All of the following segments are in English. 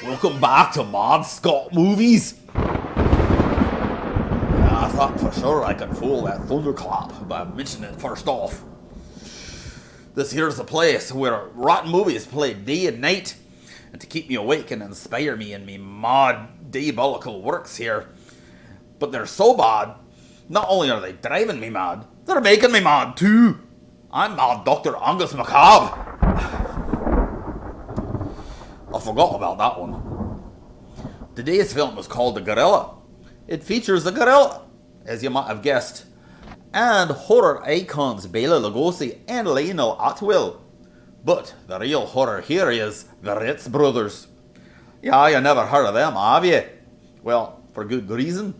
Welcome back to Mad Scot Movies. I thought for sure I could fool that thunderclap by mentioning it first off. This here's the place where rotten movies play day and night, and to keep me awake and inspire me in me mad diabolical works here. But they're so bad, not only are they driving me mad, they're making me mad too. I'm Mad Dr. Angus MacAbre. I forgot about that one. Today's film is called The Gorilla. It features the gorilla, as you might have guessed, and horror icons Bela Lugosi and Lionel Atwill. But the real horror here is the Ritz Brothers. Yeah, you never heard of them, have you? Well, for good reason.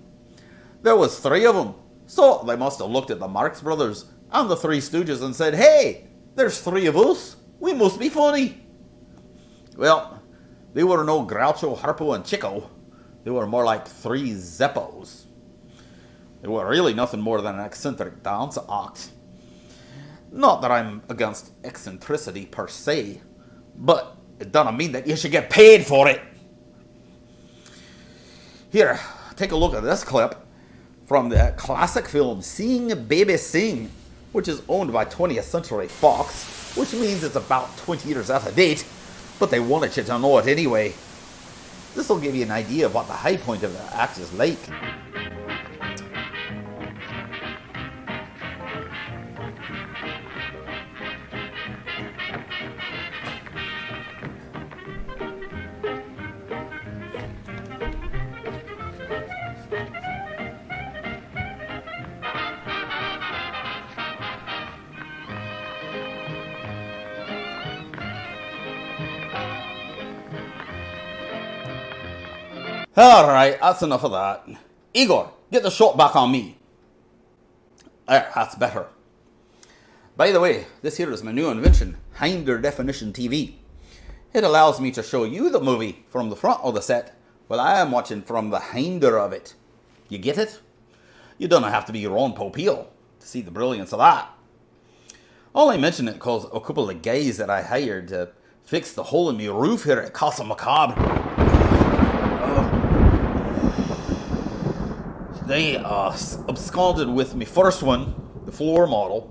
There was 3 of them, so they must have looked at the Marx Brothers and the Three Stooges and said, "Hey, there's 3 of us. We must be funny." Well, they were no Groucho, Harpo, and Chico. They were more like 3 Zeppos. They were really nothing more than an eccentric dance act. Not that I'm against eccentricity per se, but it doesn't mean that you should get paid for it. Here, take a look at this clip from the classic film Seeing Baby Sing, which is owned by 20th Century Fox, which means it's about 20 years out of date, but they wanted you to know it anyway. This will give you an idea of what the high point of the act is like. Alright, that's enough of that. Igor, get the shot back on me. There, that's better. By the way, this here is my new invention, Hinder Definition TV. It allows me to show you the movie from the front of the set, while I am watching from the hinder of it. You get it? You don't have to be Ron Popeil to see the brilliance of that. I only mention it because a couple of guys that I hired to fix the hole in my roof here at Casa Macabre, they absconded with me first one, the floor model,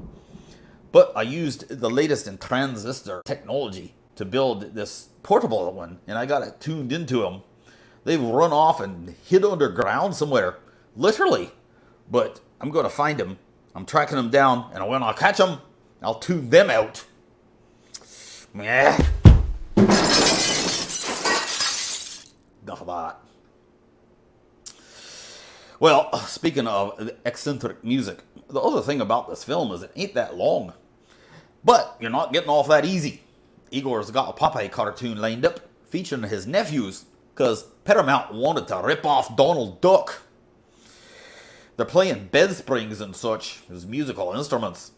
but I used the latest in transistor technology to build this portable one, and I got it tuned into them. They've run off and hid underground somewhere, literally, but I'm going to find them. I'm tracking them down, and when I catch them, I'll tune them out. Meh. Enough of that. Well, speaking of eccentric music, the other thing about this film is it ain't that long. But you're not getting off that easy. Igor's got a Popeye cartoon lined up featuring his nephews, because Paramount wanted to rip off Donald Duck. They're playing bed springs and such as musical instruments.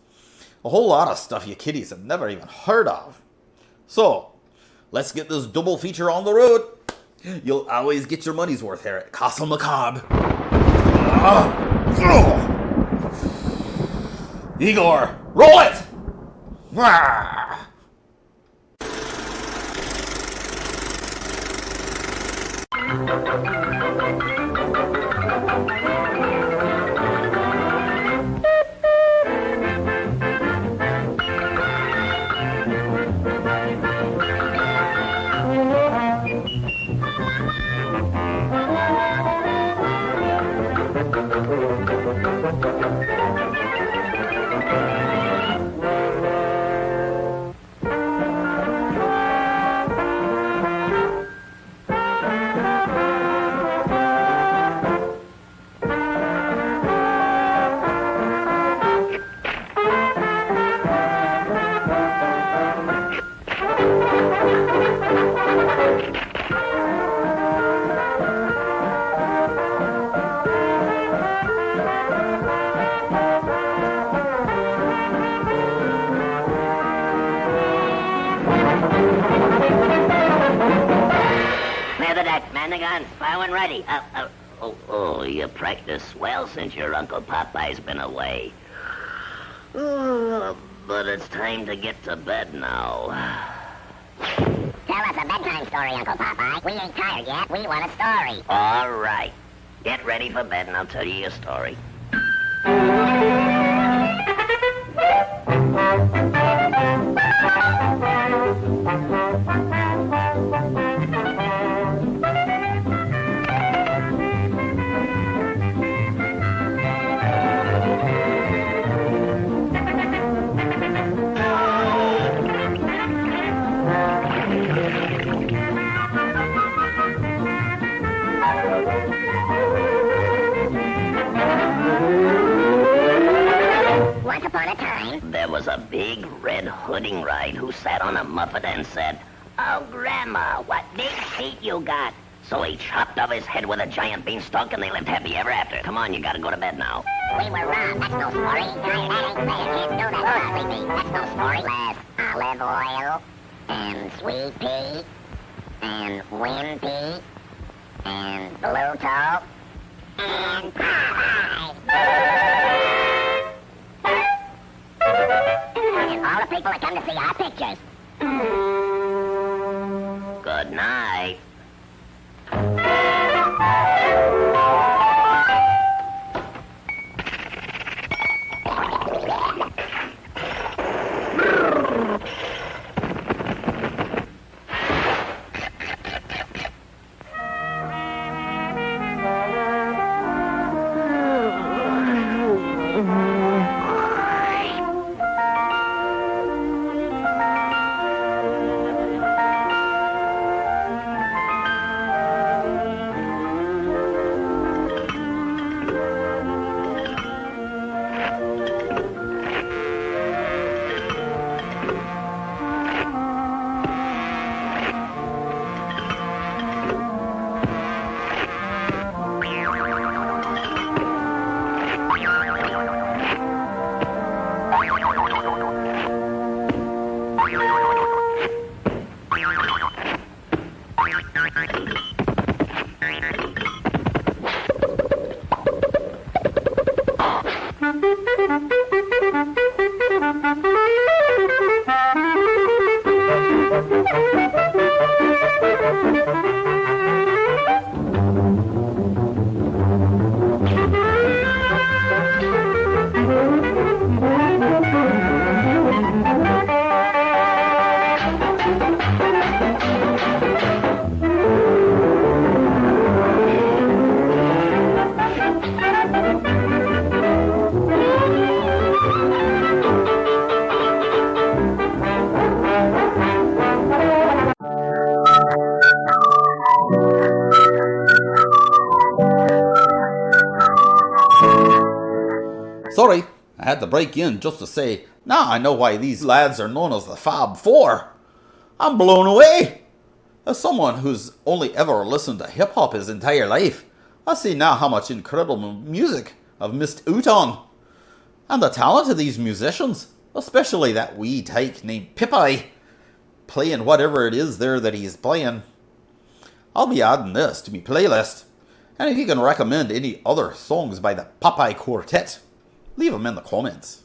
A whole lot of stuff you kiddies have never even heard of. So, let's get this double feature on the road. You'll always get your money's worth here at Casa Macabre. Igor, roll it! Clear the deck, man the guns, fire when ready. You practiced well since your Uncle Popeye's been away. But it's time to get to bed now. Tell us a bedtime story, Uncle Popeye. We ain't tired yet. We want a story. All right. Get ready for bed and I'll tell you a story. Once upon a time, There was a big red hooding ride who sat on a muffet and said, "Oh, Grandma, what big feet you got." So he chopped off his head with a giant beanstalk and they lived happy ever after. Come on, you gotta go to bed now. we were robbed. That's no story. That ain't fair. Can't do that. Honestly, that's no story. Less olive oil, and sweet pea, and wind pea, and blue toad, and Popeye. And all the people that come to see our pictures. Good night. Sorry, I had to break in just to say, now I know why these lads are known as the Fab Four. I'm blown away. As someone who's only ever listened to hip-hop his entire life, I see now how much incredible music I've missed out on. And the talent of these musicians, especially that wee tyke named Popeye, playing whatever it is there that he's playing. I'll be adding this to my playlist. And if you can recommend any other songs by the Popeye Quartet, leave them in the comments.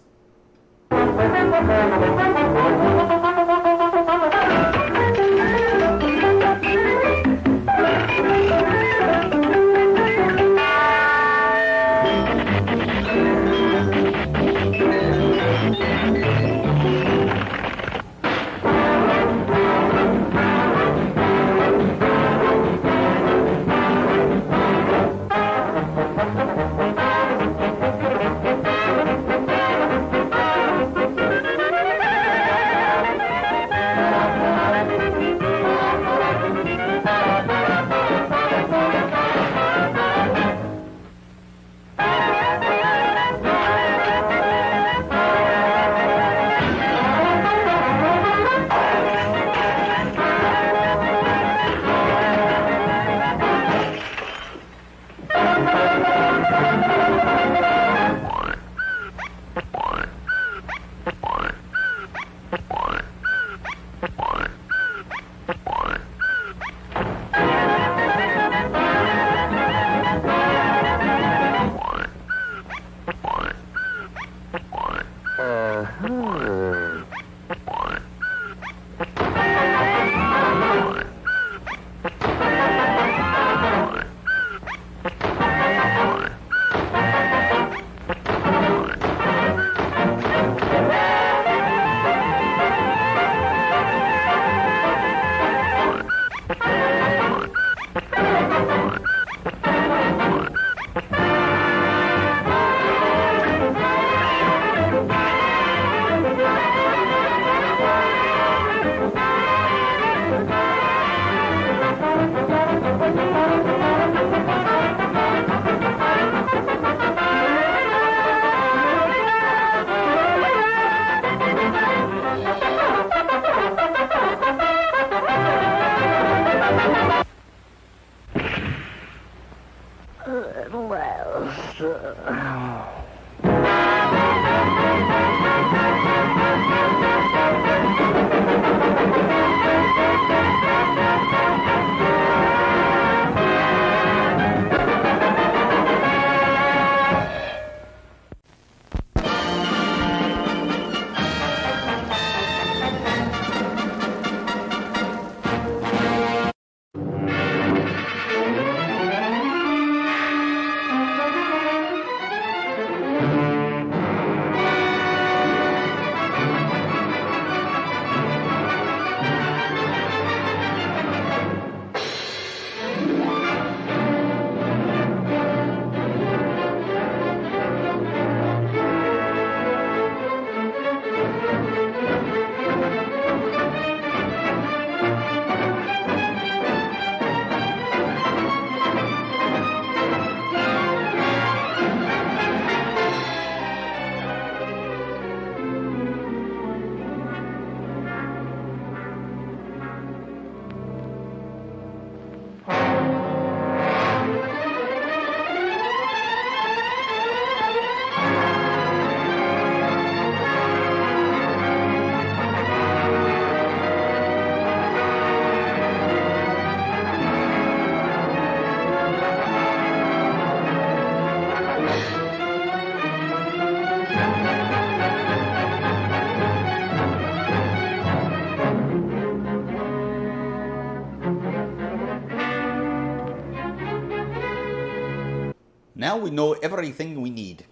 now we know everything we need.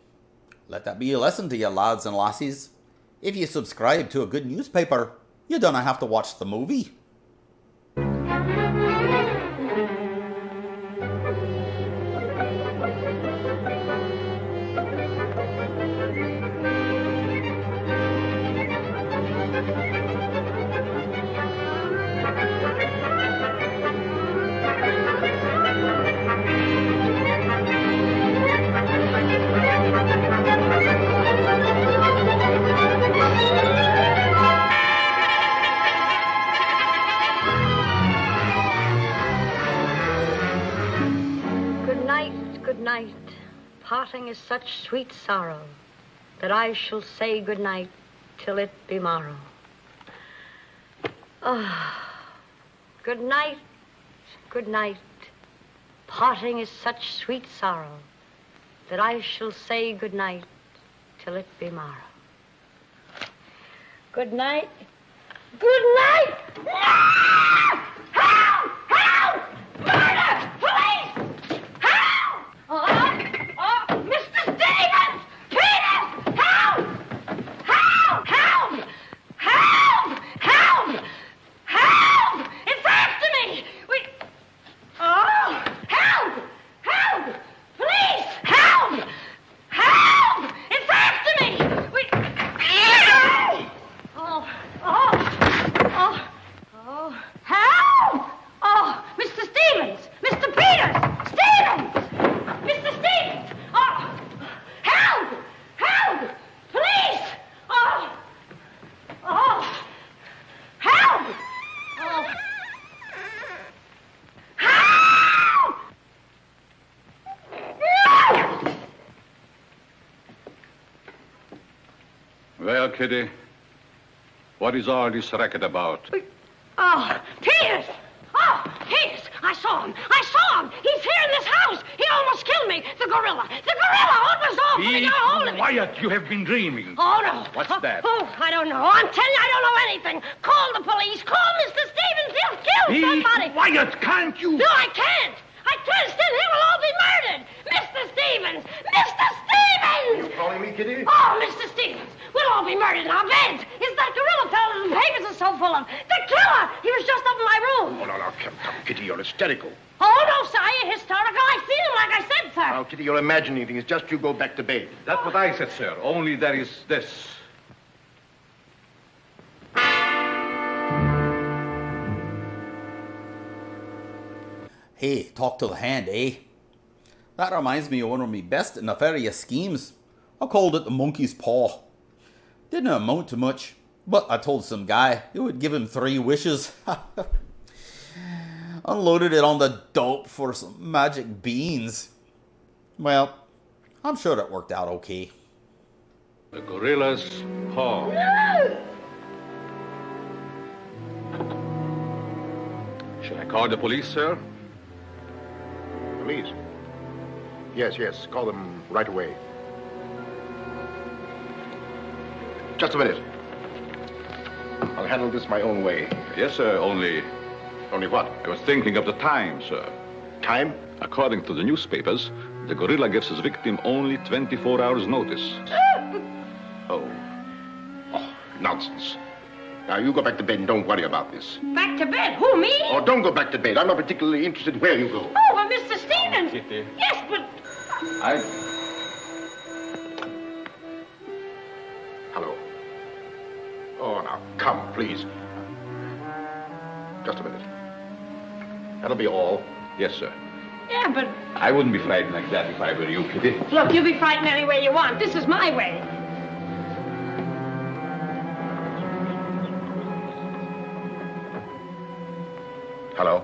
Let that be a lesson to you, lads and lassies. If you subscribe to a good newspaper, you don't have to watch the movie. Good night. Parting is such sweet sorrow that I shall say good night till it be morrow. Good night, good night. Parting is such sweet sorrow that I shall say good night till it be morrow. Good night. Good night! No! Help! Help! Murder! Police! Help! Mr. Stevens! Peter! Help! Help! Help! Help! Help! Help! It's after me! Help! Help! Police! Help! Help! It's after me! Help! Oh, Mr. Stevens! Mr. Peters! Stevens! Mr. Stevens! Oh, help! Help! Police! Oh! Help! Oh! Help! Well, Kitty, what is all this racket about? Peters! Oh, Peters! I saw him! He's here in this house! He almost killed me! The gorilla! Oh, it was awful! He got a hold of me! Quiet! You have been dreaming. Oh, no. What's that? Oh, I don't know. I'm telling you, I don't know anything. Call the police. Call Mr. Stevens. He'll kill somebody. Be quiet, can't you? No, I can't. Then he will all be murdered. Mr. Stevens! Mr. Stevens! You calling me, Kitty? Oh, Mr. Stevens, we'll all be murdered in our beds. It's that gorilla fellow the papers are so full of. The killer! He was just up in my room. Oh, no, come, Kitty, you're hysterical. Oh, no, sir, you're historical. I've seen him, like I said, sir. Now, Kitty, you're imagining things. Just you go back to bed. That's what I said, sir. Only there is this. Hey, talk to the hand, eh? That reminds me of one of my best nefarious schemes. I called it the monkey's paw. Didn't amount to much, but I told some guy it would give him 3 wishes. Unloaded it on the dope for some magic beans. Well, I'm sure that worked out okay. The gorilla's paw. Shall I call the police, sir? Police? Yes, call them right away. Just a minute. I'll handle this my own way. Yes, sir, only Only what? I was thinking of the time, sir. Time? According to the newspapers, the gorilla gives his victim only 24 hours notice. Oh, nonsense. Now, you go back to bed and don't worry about this. Back to bed? Who, me? Oh, don't go back to bed. I'm not particularly interested where you go. Oh, but Mr. Stevens. Kitty. Yes, but... Hello. Oh, now, come, please. Just a minute. That'll be all. Yes, sir. Yeah, but... I wouldn't be frightened like that if I were you, Kitty. Look, you be frightened any way you want. This is my way. Hello?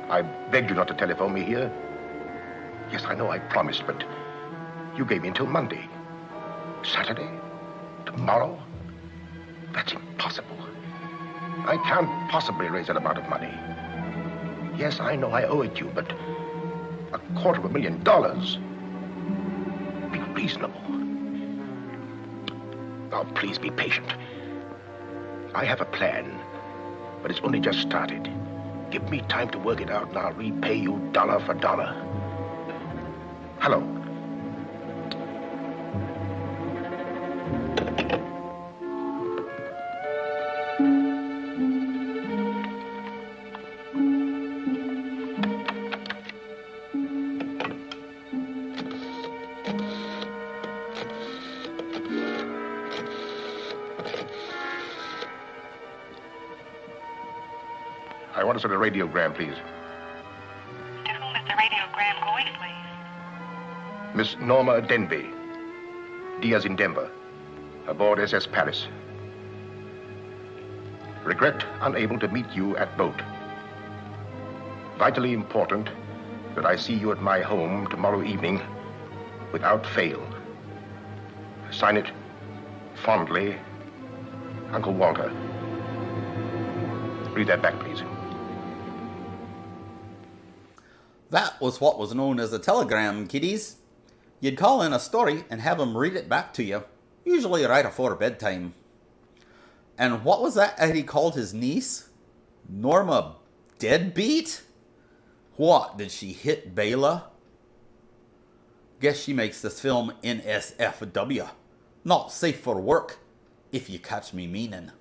I begged you not to telephone me here. Yes, I know I promised, but you gave me until Monday. Saturday? Tomorrow? That's impossible. I can't possibly raise that amount of money. Yes, I know I owe it you, but $250,000. Be reasonable. Now, please be patient. I have a plan, but it's only just started. Give me time to work it out, and I'll repay you dollar for dollar. Hello. I want to send a radiogram, please. To whom is the radiogram going, please? Miss Norma Denby, Diaz in Denver, aboard SS Paris. Regret unable to meet you at boat. Vitally important that I see you at my home tomorrow evening without fail. Sign it fondly, Uncle Walter. Read that back, please. That was what was known as a telegram, kiddies. You'd call in a story and have him read it back to you, usually right afore bedtime. And what was that he called his niece? Norma Deadbeat? What, did she hit Bela? Guess she makes this film NSFW. Not safe for work, if you catch me meaning.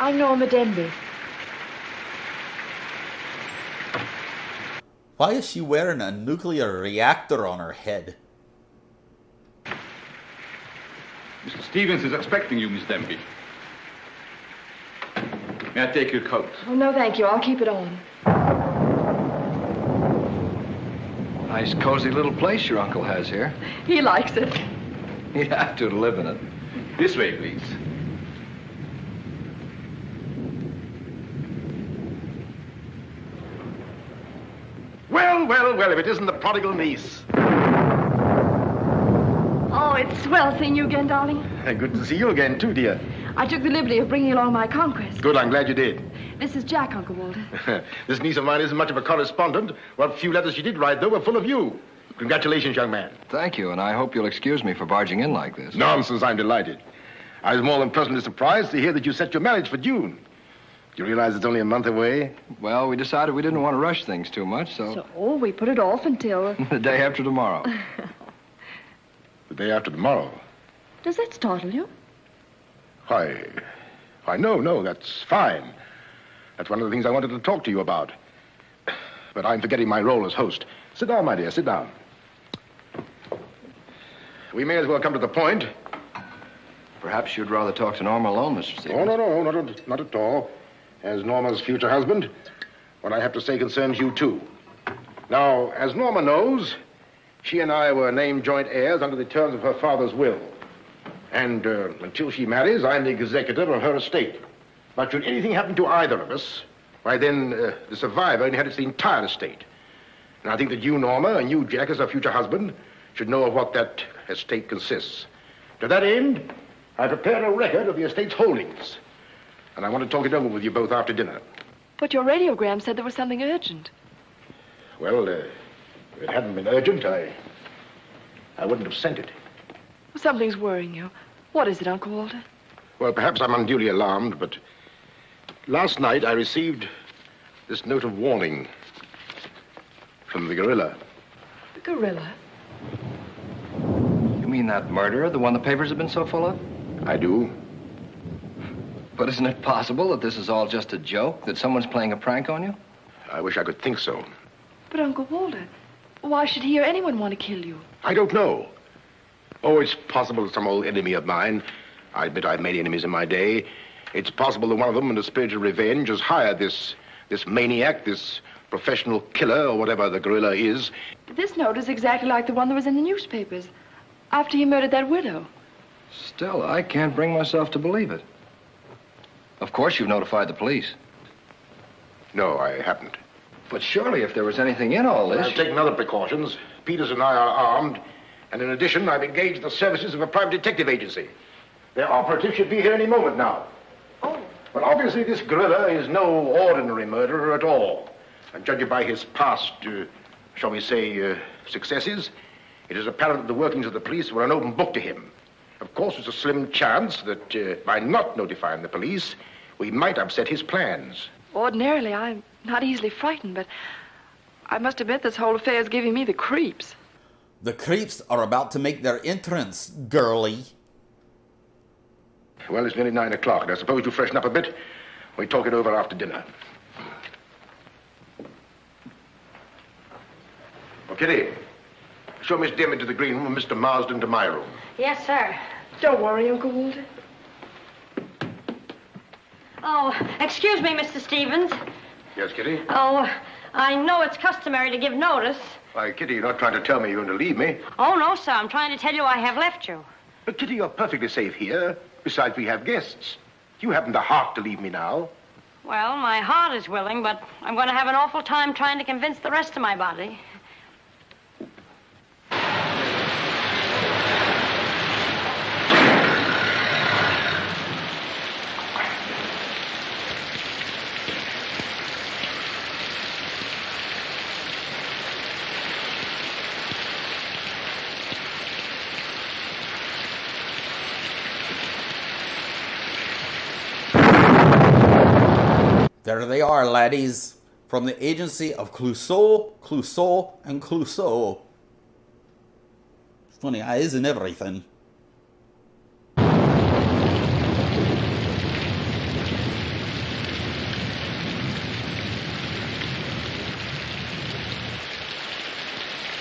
I'm Norma Denby. Why is she wearing a nuclear reactor on her head? Mr. Stevens is expecting you, Miss Denby. May I take your coat? Oh, no, thank you. I'll keep it on. Nice, cozy little place your uncle has here. He likes it. He'd have to live in it. This way, please. Well, if it isn't the prodigal niece. Oh, it's swell seeing you again, darling. Good to see you again, too, dear. I took the liberty of bringing along my conquest. Good, I'm glad you did. This is Jack, Uncle Walter. This niece of mine isn't much of a correspondent. What few letters she did write, though, were full of you. Congratulations, young man. Thank you, and I hope you'll excuse me for barging in like this. Nonsense, I'm delighted. I was more than pleasantly surprised to hear that you set your marriage for June. Do you realize it's only a month away? Well, we decided we didn't want to rush things too much, so We put it off until... the day after tomorrow. The day after tomorrow. Does that startle you? Why, no, that's fine. That's one of the things I wanted to talk to you about. But I'm forgetting my role as host. Sit down, my dear, sit down. We may as well come to the point. Perhaps you'd rather talk to Norma alone, Mr. Stevens. Oh, no, not at all. As Norma's future husband, what I have to say concerns you, too. Now, as Norma knows, she and I were named joint heirs under the terms of her father's will. And until she marries, I'm the executor of her estate. But should anything happen to either of us, why then the survivor inherits the entire estate. And I think that you, Norma, and you, Jack, as her future husband, should know of what that estate consists. To that end, I prepared a record of the estate's holdings. And I want to talk it over with you both after dinner. But your radiogram said there was something urgent. Well, if it hadn't been urgent, I wouldn't have sent it. Something's worrying you. What is it, Uncle Walter? Well, perhaps I'm unduly alarmed, but last night I received this note of warning from the gorilla. The gorilla? You mean that murderer, the one the papers have been so full of? I do. But isn't it possible that this is all just a joke, that someone's playing a prank on you? I wish I could think so. But, Uncle Walter, why should he or anyone want to kill you? I don't know. Oh, it's possible that some old enemy of mine, I admit I've many enemies in my day, it's possible that one of them, in a spirit of revenge, has hired this maniac, this professional killer, or whatever the gorilla is. This note is exactly like the one that was in the newspapers after he murdered that widow. Still, I can't bring myself to believe it. Of course, you've notified the police. No, I haven't. But surely, if there was anything in all this... I've taken other precautions. Peters and I are armed, and in addition, I've engaged the services of a private detective agency. Their operative should be here any moment now. Oh. Well, obviously this gorilla is no ordinary murderer at all. And judging by his past, shall we say, successes, it is apparent that the workings of the police were an open book to him. Of course, there's a slim chance that by not notifying the police, we might upset his plans. Ordinarily, I'm not easily frightened, but I must admit this whole affair is giving me the creeps. The creeps are about to make their entrance, girlie. Well, it's nearly 9 o'clock, and I suppose you freshen up a bit. We talk it over after dinner. Oh, Kitty, show Miss Dim into the green room and Mr. Marsden to my room. Yes, sir. Don't worry, Uncle Walter. Oh, excuse me, Mr. Stevens. Yes, Kitty? Oh, I know it's customary to give notice. Why, Kitty, you're not trying to tell me you're going to leave me. Oh, no, sir. I'm trying to tell you I have left you. But, Kitty, you're perfectly safe here. Besides, we have guests. You haven't the heart to leave me now. Well, my heart is willing, but I'm going to have an awful time trying to convince the rest of my body. There they are, laddies, from the agency of Clouseau, Clouseau, and Clouseau. Funny eyes and everything.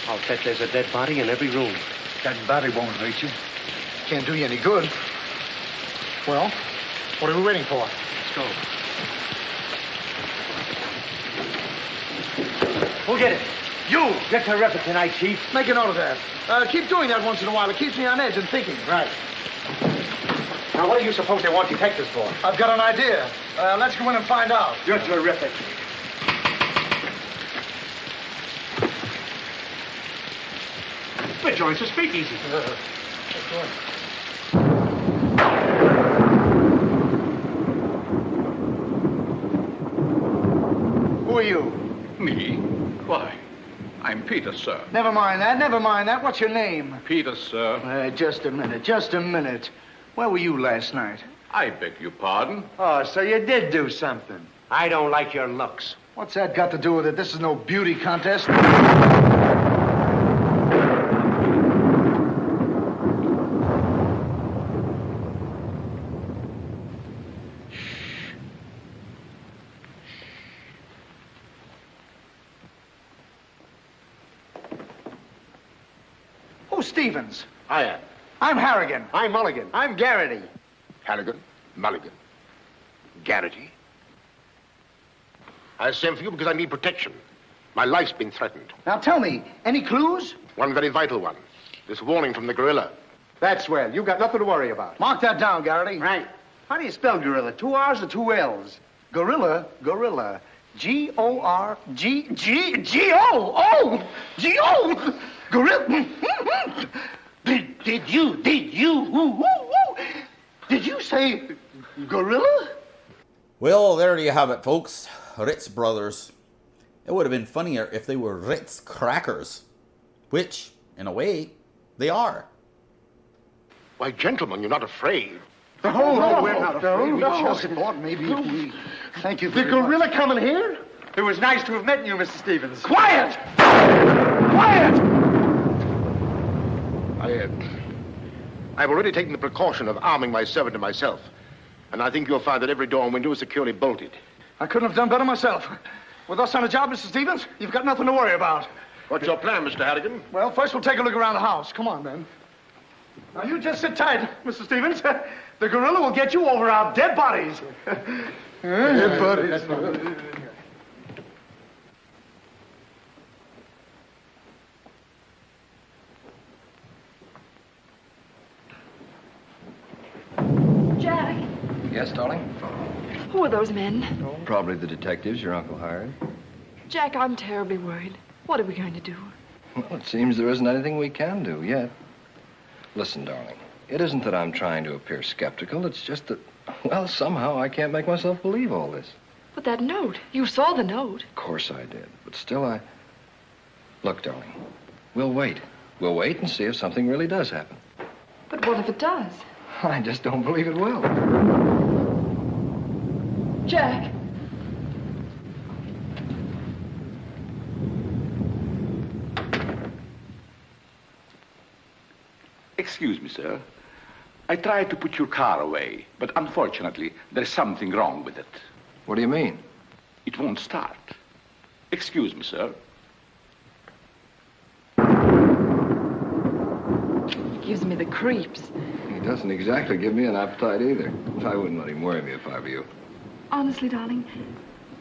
I'll bet there's a dead body in every room. That body won't hurt you. Can't do you any good. Well, what are we waiting for? Let's go. Who'll get it? You! You're terrific tonight, Chief. Make a note of that. Keep doing that once in a while. It keeps me on edge and thinking. Right. Now, what do you suppose they want detectives for? I've got an idea. Let's go in and find out. You're terrific. The joint's a speakeasy. Who are you? Me? Why, I'm Peter, sir. Never mind that. Never mind that. What's your name? Peter, sir. Just a minute. Just a minute. Where were you last night? I beg your pardon. Oh, so you did do something. I don't like your looks. What's that got to do with it? This is no beauty contest. Who's Stevens? I am. I'm Harrigan. I'm Mulligan. I'm Garrity. Harrigan, Mulligan, Garrity. I sent for you because I need protection. My life's been threatened. Now tell me, any clues? One very vital one. This warning from the gorilla. That's well. You've got nothing to worry about. Mark that down, Garrity. Right. How do you spell gorilla? 2 R's or 2 L's? Gorilla, gorilla. G-O-R-G-G-G-O! Oh! G-O! Gorilla. Did you say gorilla? Well, there you have it, folks. Ritz Brothers. It would have been funnier if they were Ritz crackers. Which, in a way, they are. Why, gentlemen, you're not afraid. No, we're not afraid. We just thought maybe if we... Thank you The very much. gorilla coming here? It was nice to have met you, Mr. Stevens. Quiet! Quiet! I've already taken the precaution of arming my servant and myself. And I think you'll find that every door and window is securely bolted. I couldn't have done better myself. With us on a job, Mr. Stevens, you've got nothing to worry about. What's your plan, Mr. Harrigan? Well, first we'll take a look around the house. Come on, then. Now, you just sit tight, Mr. Stevens. The gorilla will get you over our dead bodies. Dead bodies. Jack, Yes, darling? who are those men? Probably the detectives your uncle hired. Jack, I'm terribly worried. What are we going to do? Well, it seems there isn't anything we can do yet. Listen, darling. It isn't that I'm trying to appear skeptical. It's just that, well, somehow I can't make myself believe all this. But that note, you saw the note. Of course I did. But still, Look, darling, we'll wait. We'll wait and see if something really does happen. But what if it does? I just don't believe it will. Jack. Excuse me, sir. I tried to put your car away, but unfortunately, there's something wrong with it. What do you mean? It won't start. Excuse me, sir. Gives me the creeps. He doesn't exactly give me an appetite either. I wouldn't let him worry me if I were you. Honestly, darling,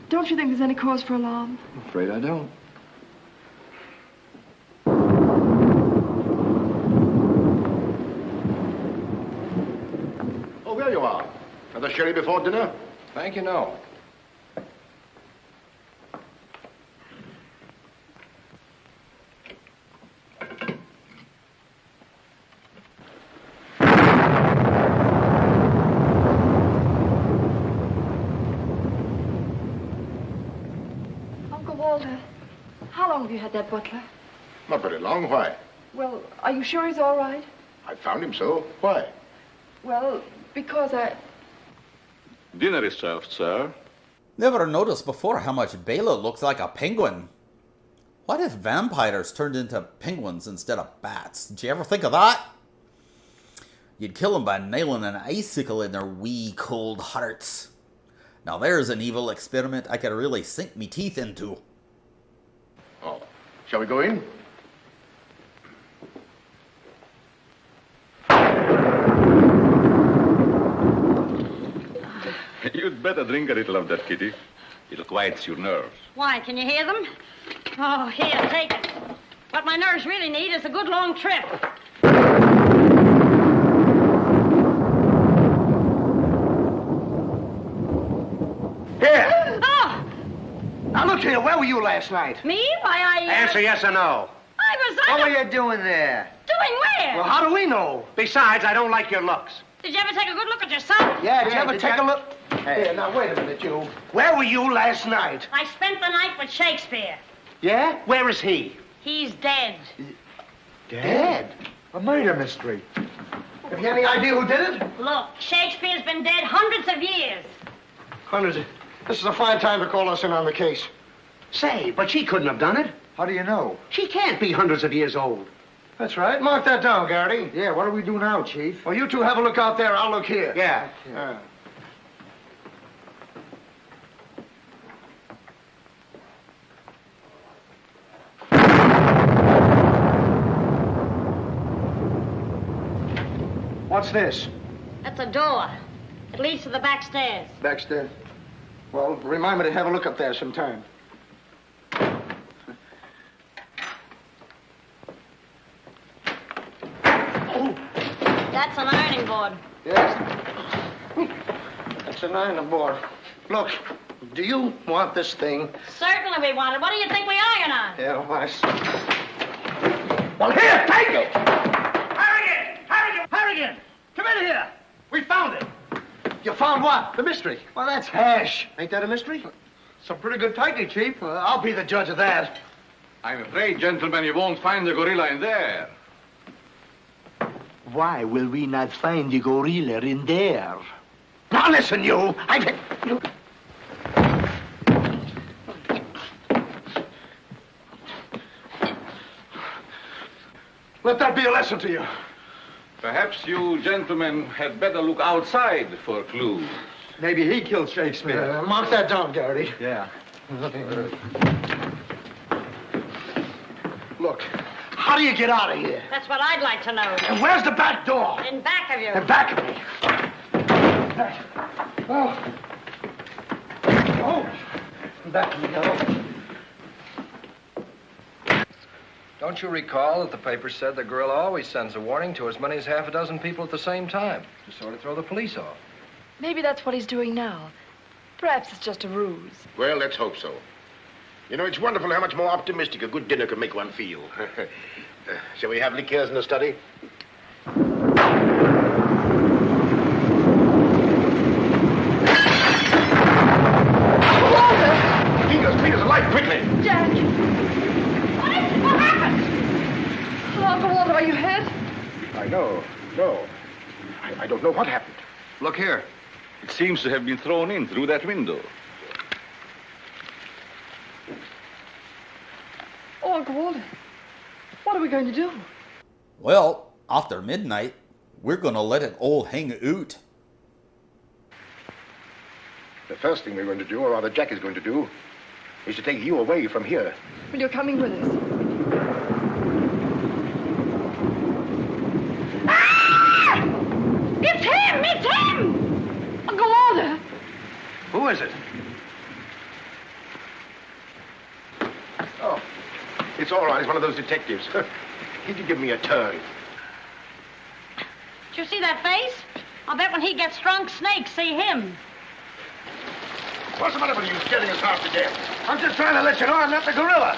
don't you think there's any cause for alarm? I'm afraid I don't. Oh, there you are. Another sherry before dinner? Thank you, no. Walter, how long have you had that butler? Not very long. Why? Well, are you sure he's all right? I found him so. Why? Well, because Dinner is served, sir. Never noticed before how much Bela looks like a penguin. What if vampires turned into penguins instead of bats? Did you ever think of that? You'd kill them by nailing an icicle in their wee cold hearts. Now there's an evil experiment I could really sink me teeth into. Oh, shall we go in? You'd better drink a little of that, Kitty. It'll quiet your nerves. Why, can you hear them? Oh, here, take it. What my nerves really need is a good long trip. Here! Oh! Now, look here, where were you last night? Me? Why, Answer yes or no. I was... What were you doing there? Doing where? Well, how do we know? Besides, I don't like your looks. Did you ever take a good look at yourself? Yeah, did you ever take a look? Here, now, wait a minute, you. Where were you last night? I spent the night with Shakespeare. Yeah? Where is he? He's dead. Dead? A murder mystery. Have you any idea who did it? Look, Shakespeare's been dead hundreds of years. Hundreds. This is a fine time to call us in on the case. Say, but she couldn't have done it. How do you know? She can't be hundreds of years old. That's right. Mark that down, Garrity. Yeah, what do we do now, Chief? Well, you two have a look out there. I'll look here. Yeah. What's this? That's a door. It leads to the back stairs. Backstairs. Well, remind me to have a look up there sometime. That's an ironing board. Yes. That's an ironing board. Look, do you want this thing? Certainly we want it. What do you think we iron on? Yeah, why? Well, here, take it! Harrigan! Come in here! We found it! You found what? The mystery. Well, that's hash. Ain't that a mystery? Some pretty good tightening, Chief. I'll be the judge of that. I'm afraid, gentlemen, you won't find the gorilla in there. Why will we not find the gorilla in there? Now listen, you. Let that be a lesson to you. Perhaps you gentlemen had better look outside for clues. Maybe he killed Shakespeare. Mark that down, Garrity. Yeah. Look, how do you get out of here? That's what I'd like to know. And where's the back door? In back of you. In back of me. Back of me go. Don't you recall that the paper said the gorilla always sends a warning to as many as half a dozen people at the same time to sort of throw the police off? Maybe that's what he's doing now. Perhaps it's just a ruse. Well, let's hope so. You know, it's wonderful how much more optimistic a good dinner can make one feel. Shall we have liqueurs in the study? Why, no. I don't know what happened. Look here. It seems to have been thrown in through that window. Oh, Uncle Walter, what are we going to do? Well, after midnight, we're gonna let it all hang out. The first thing we're going to do, or rather Jack is going to do, is to take you away from here. Well, you're coming with us. Ah! It's him! It's him! Uncle Walter! Who is it? Oh, it's all right. It's one of those detectives. He can give me a turn. Did you see that face? I'll bet when he gets drunk, snakes see him. What's the matter with you scaring us half to death? I'm just trying to let you know I'm not the gorilla.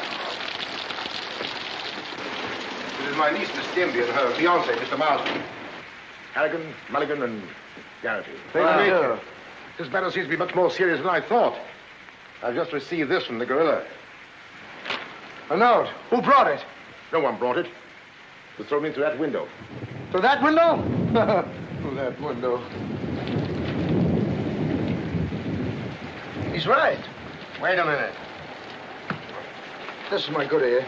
This is my niece, Miss Stimby, and her fiancé, Mr. Marsden. Harrigan, Mulligan, and Garrity. Wow. This matter seems to be much more serious than I thought. I've just received this from the gorilla. A note. Who brought it? No one brought it. It was thrown in through that window. Through that window? Through that window. He's right. Wait a minute. This is my good ear.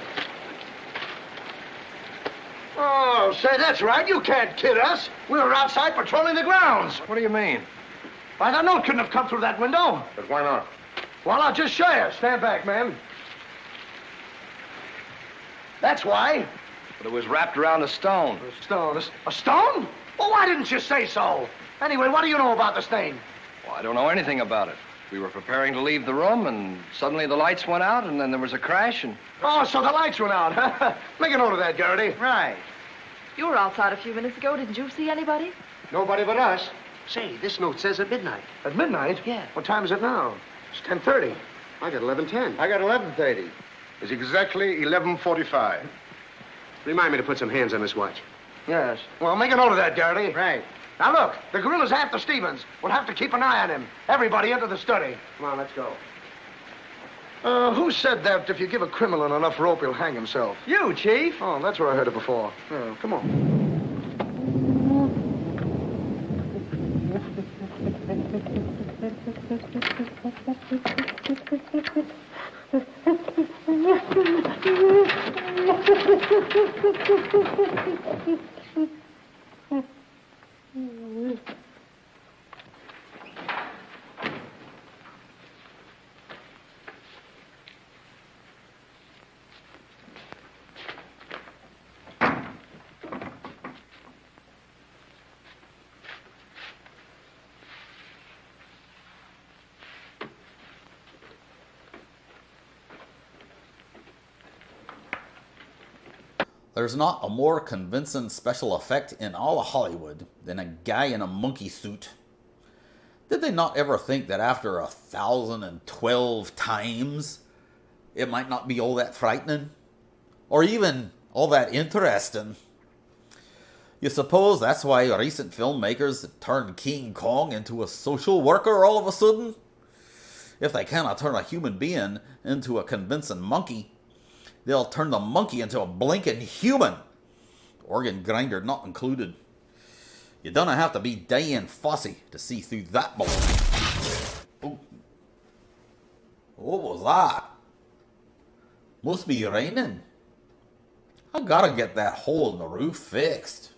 Oh, say, that's right. You can't kid us. We were outside patrolling the grounds. What do you mean? Why, that note couldn't have come through that window. But why not? Well, I'll just show you. Stand back, man. That's why. But it was wrapped around a stone. A stone? A stone? Well, why didn't you say so? Anyway, what do you know about this thing? Well, I don't know anything about it. We were preparing to leave the room, and suddenly the lights went out, and then there was a crash, and... Oh, so the lights went out. Make a note of that, Garrity. Right. You were outside a few minutes ago. Didn't you see anybody? Nobody but us. Say, this note says at midnight. At midnight? Yeah. What time is it now? It's 10:30. I got 11:10. I got 11:30. It's exactly 11:45. Remind me to put some hands on this watch. Yes. Well, make a note of that, Garrity. Right. Now, look, the gorilla's after Stevens. We'll have to keep an eye on him. Everybody into the study. Come on, let's go. Who said that if you give a criminal enough rope, he'll hang himself? You, Chief. Oh, that's where I heard it before. Oh, come on. There's not a more convincing special effect in all of Hollywood than a guy in a monkey suit. Did they not ever think that after 1,012 times, it might not be all that frightening? Or even all that interesting? You suppose that's why recent filmmakers have turned King Kong into a social worker all of a sudden? If they cannot turn a human being into a convincing monkey, they'll turn the monkey into a blinking human. Organ grinder not included. You don't have to be Diane Fossey to see through that balloon. Ooh. What was that? Must be raining. I gotta get that hole in the roof fixed.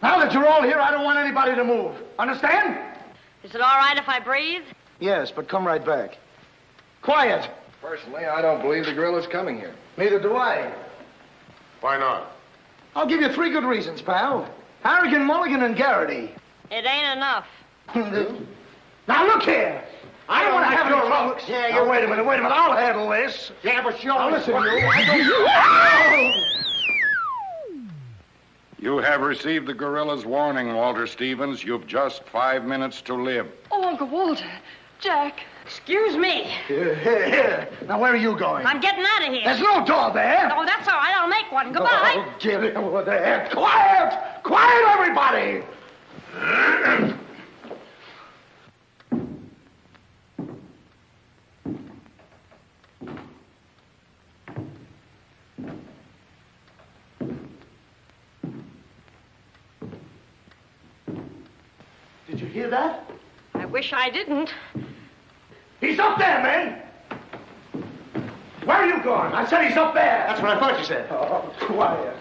Now that you're all here, I don't want anybody to move. Understand? Is it all right if I breathe? Yes, but come right back. Quiet. Personally, I don't believe the gorilla's coming here. Neither do I. Why not? I'll give you 3 good reasons, pal. Harrigan, Mulligan, and Garrity. It ain't enough. Now look here. I don't want to have your looks. Yeah, you wait a minute. I'll handle this. Yeah, but sure. Now listen, you. You have received the gorilla's warning, Walter Stevens. You've just 5 minutes to live. Oh, Uncle Walter. Jack. Excuse me. Here. Now, where are you going? I'm getting out of here. There's no door there. Oh, that's all right. I'll make one. Goodbye. Oh, get over there. Quiet! Quiet, everybody! Did you hear that? I wish I didn't. He's up there, man! Where are you going? I said he's up there. That's what I thought you said. Oh, quiet.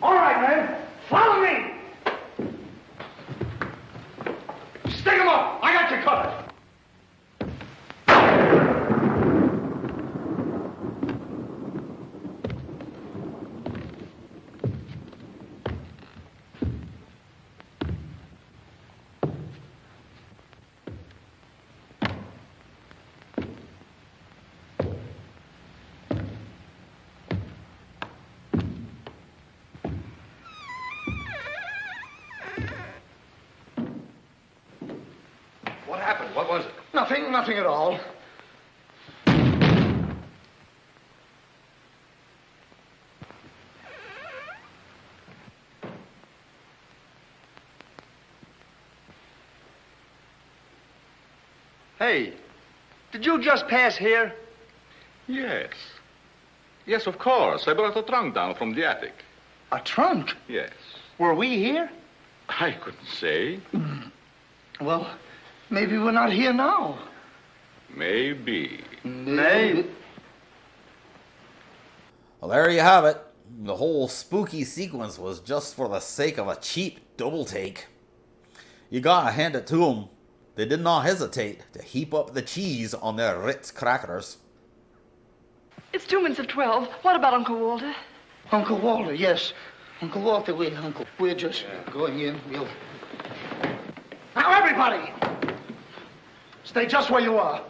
All right, man. Follow me. Stick him up. I got you covered. What happened? What was it? Nothing at all. Hey, did you just pass here? Yes. Yes, of course. I brought a trunk down from the attic. A trunk? Yes. Were we here? I couldn't say. Well, maybe we're not here now. Maybe. Maybe. Well, there you have it. The whole spooky sequence was just for the sake of a cheap double take. You gotta hand it to them. They did not hesitate to heap up the cheese on their Ritz crackers. It's 2 minutes of 12. What about Uncle Walter? Uncle Walter, yes. Uncle Walter, we're just going in. We'll... Now, everybody! Stay just where you are.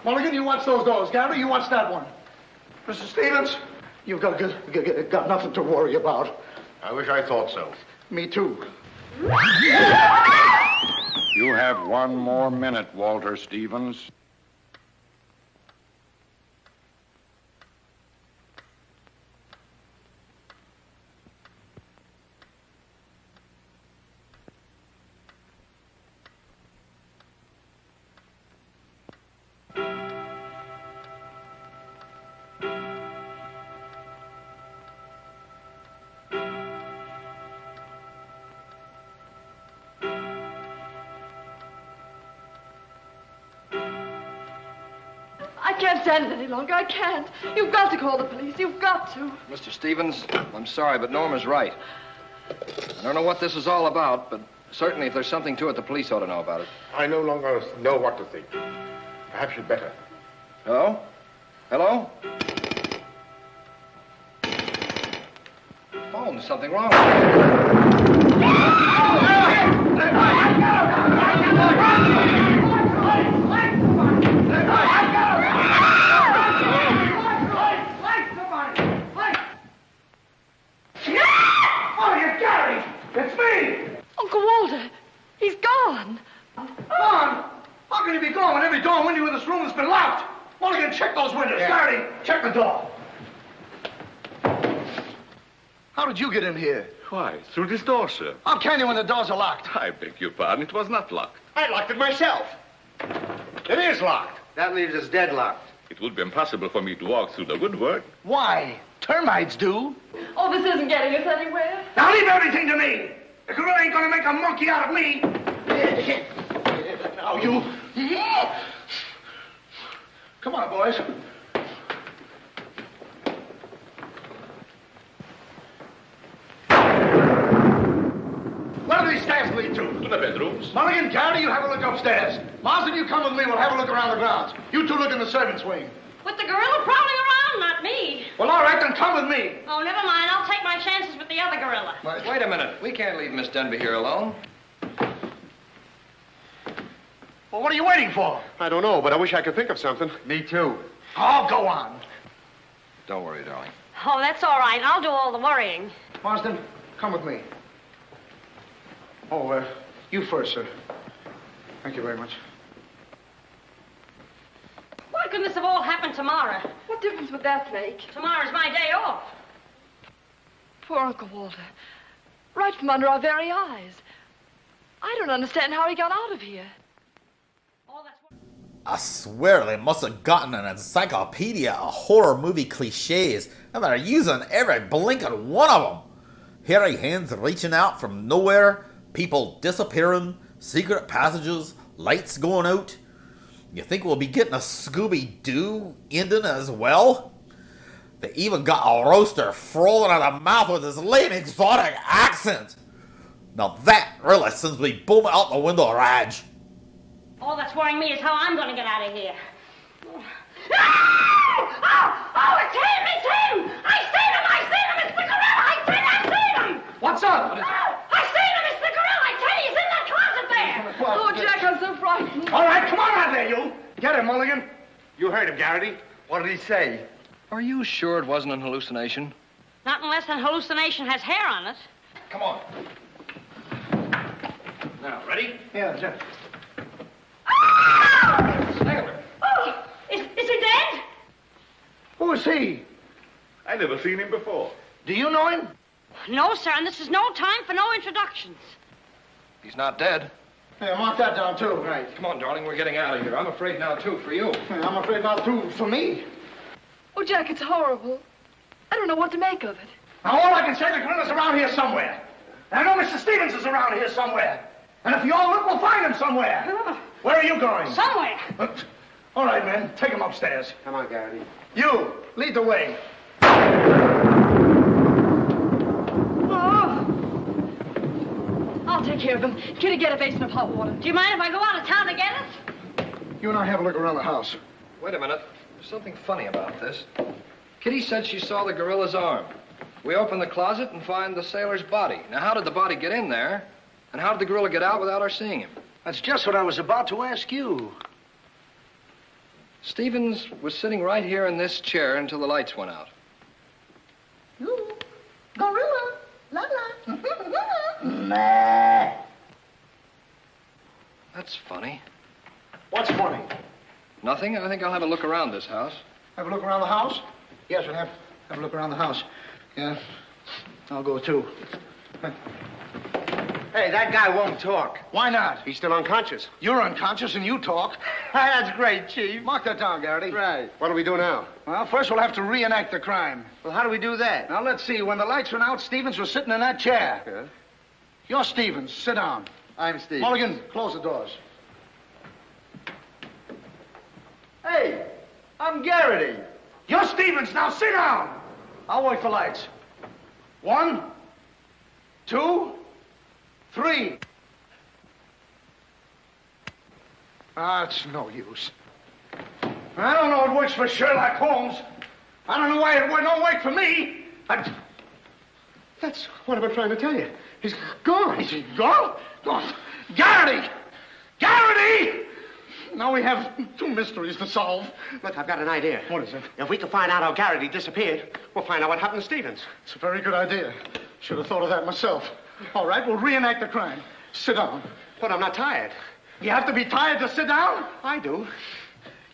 Mulligan, you watch those doors. Gary, you watch that one. Mr. Stevens, you've got nothing to worry about. I wish I thought so. Me too. You have 1 more minute, Walter Stevens. I can't stand it any longer. I can't. You've got to call the police. You've got to. Mr. Stevens, I'm sorry, but Norma's right. I don't know what this is all about, but certainly if there's something to it, the police ought to know about it. I no longer know what to think. Perhaps you'd better. Hello? Hello? Phone, there's something wrong with It's me! Uncle Walter, he's gone. Gone? How can he be gone when every door and window in this room has been locked? Mulligan, check those windows. Gary, check the door. How did you get in here? Why, through this door, sir. How can you when the doors are locked? I beg your pardon, it was not locked. I locked it myself. It is locked. That leaves us deadlocked. It would be impossible for me to walk through the woodwork. Why? Termites do. Oh, this isn't getting us anywhere. Now leave everything to me. The gorilla ain't gonna make a monkey out of me. Now you. Come on, boys. Where do these stairs lead to? To the bedrooms. Mulligan, Gary, you have a look upstairs. Marsden, you come with me. We'll have a look around the grounds. You two look in the servants' wing. With the gorilla prowling around, not me. Well, Well, all right, then come with me. Oh, never mind. I'll take my chances with the other gorilla. Wait a minute. We can't leave Miss Denby here alone. Well, what are you waiting for? I don't know, but I wish I could think of something. Me too. Oh, go on. Don't worry, darling. Oh, that's all right. I'll do all the worrying. Marsden, come with me. Oh, you first, sir. Thank you very much. Why couldn't this have all happened tomorrow? What difference would that make? Tomorrow's my day off. Poor Uncle Walter. Right from under our very eyes. I don't understand how he got out of here. I swear they must have gotten an encyclopedia of horror movie cliches, and they're using every blinking one of them. Hairy hands reaching out from nowhere, people disappearing, secret passages, lights going out. You think we'll be getting a Scooby-Doo ending as well? They even got a roaster frothing at the mouth with his lame exotic accent. Now that really sends me boom out the window, Raj. All that's worrying me is how I'm going to get out of here. Oh, it's him! It's him! I seen him! It's the gorilla! I seen him! What's up? Oh, I seen him! It's the gorilla! I tell you, he's in that closet there! Oh, Jack, I'm so frightened. All right, come on out there, you. Get him, Mulligan. You heard him, Garrity. What did he say? Are you sure it wasn't an hallucination? Not unless an hallucination has hair on it. Come on. Now, ready? Yeah, Jack. Oh, is he dead? Who is he? I never seen him before. Do you know him? No, sir, and this is no time for no introductions. He's not dead. Yeah, mark that down, too. Right. Come on, darling, we're getting out of here. I'm afraid now, too, for you. Yeah, I'm afraid not, too, for me. Oh, Jack, it's horrible. I don't know what to make of it. Now, all I can say, the gorilla's around here somewhere. And I know Mr. Stevens is around here somewhere. And if you all look, we'll find him somewhere. Where are you going? Somewhere. All right, men, take him upstairs. Come on, Garrity. You, lead the way. I'll take care of him. Kitty, get a basin of hot water. Do you mind if I go out of town to get it? You and I have a look around the house. Wait a minute. There's something funny about this. Kitty said she saw the gorilla's arm. We open the closet and find the sailor's body. Now, how did the body get in there? And how did the gorilla get out without our seeing him? That's just what I was about to ask you. Stevens was sitting right here in this chair until the lights went out. You, gorilla, la la. Nah. That's funny. What's funny? Nothing. I think I'll have a look around this house. Have a look around the house? Yes, we'll have a look around the house. Yeah, I'll go too. Hey, that guy won't talk. Why not? He's still unconscious. You're unconscious and you talk. That's great, Chief. Mark that down, Garrity. Right. What do we do now? Well, first we'll have to reenact the crime. Well, how do we do that? Now, let's see. When the lights went out, Stevens was sitting in that chair. Yeah. You're Stevens. Sit down. I'm Steve. Mulligan, close the doors. Hey, I'm Garrity. You're Stevens. Now sit down. I'll wait for lights. 1, 2, 3. It's no use. I don't know it works for Sherlock Holmes. I don't know why it don't work for me. That's what I've been trying to tell you. He's gone. Is he gone? Gone. Garrity! Garrity! Now we have 2 mysteries to solve. Look, I've got an idea. What is it? If we can find out how Garrity disappeared, we'll find out what happened to Stevens. It's a very good idea. Should have thought of that myself. All right, we'll reenact the crime. Sit down. But I'm not tired. You have to be tired to sit down? I do.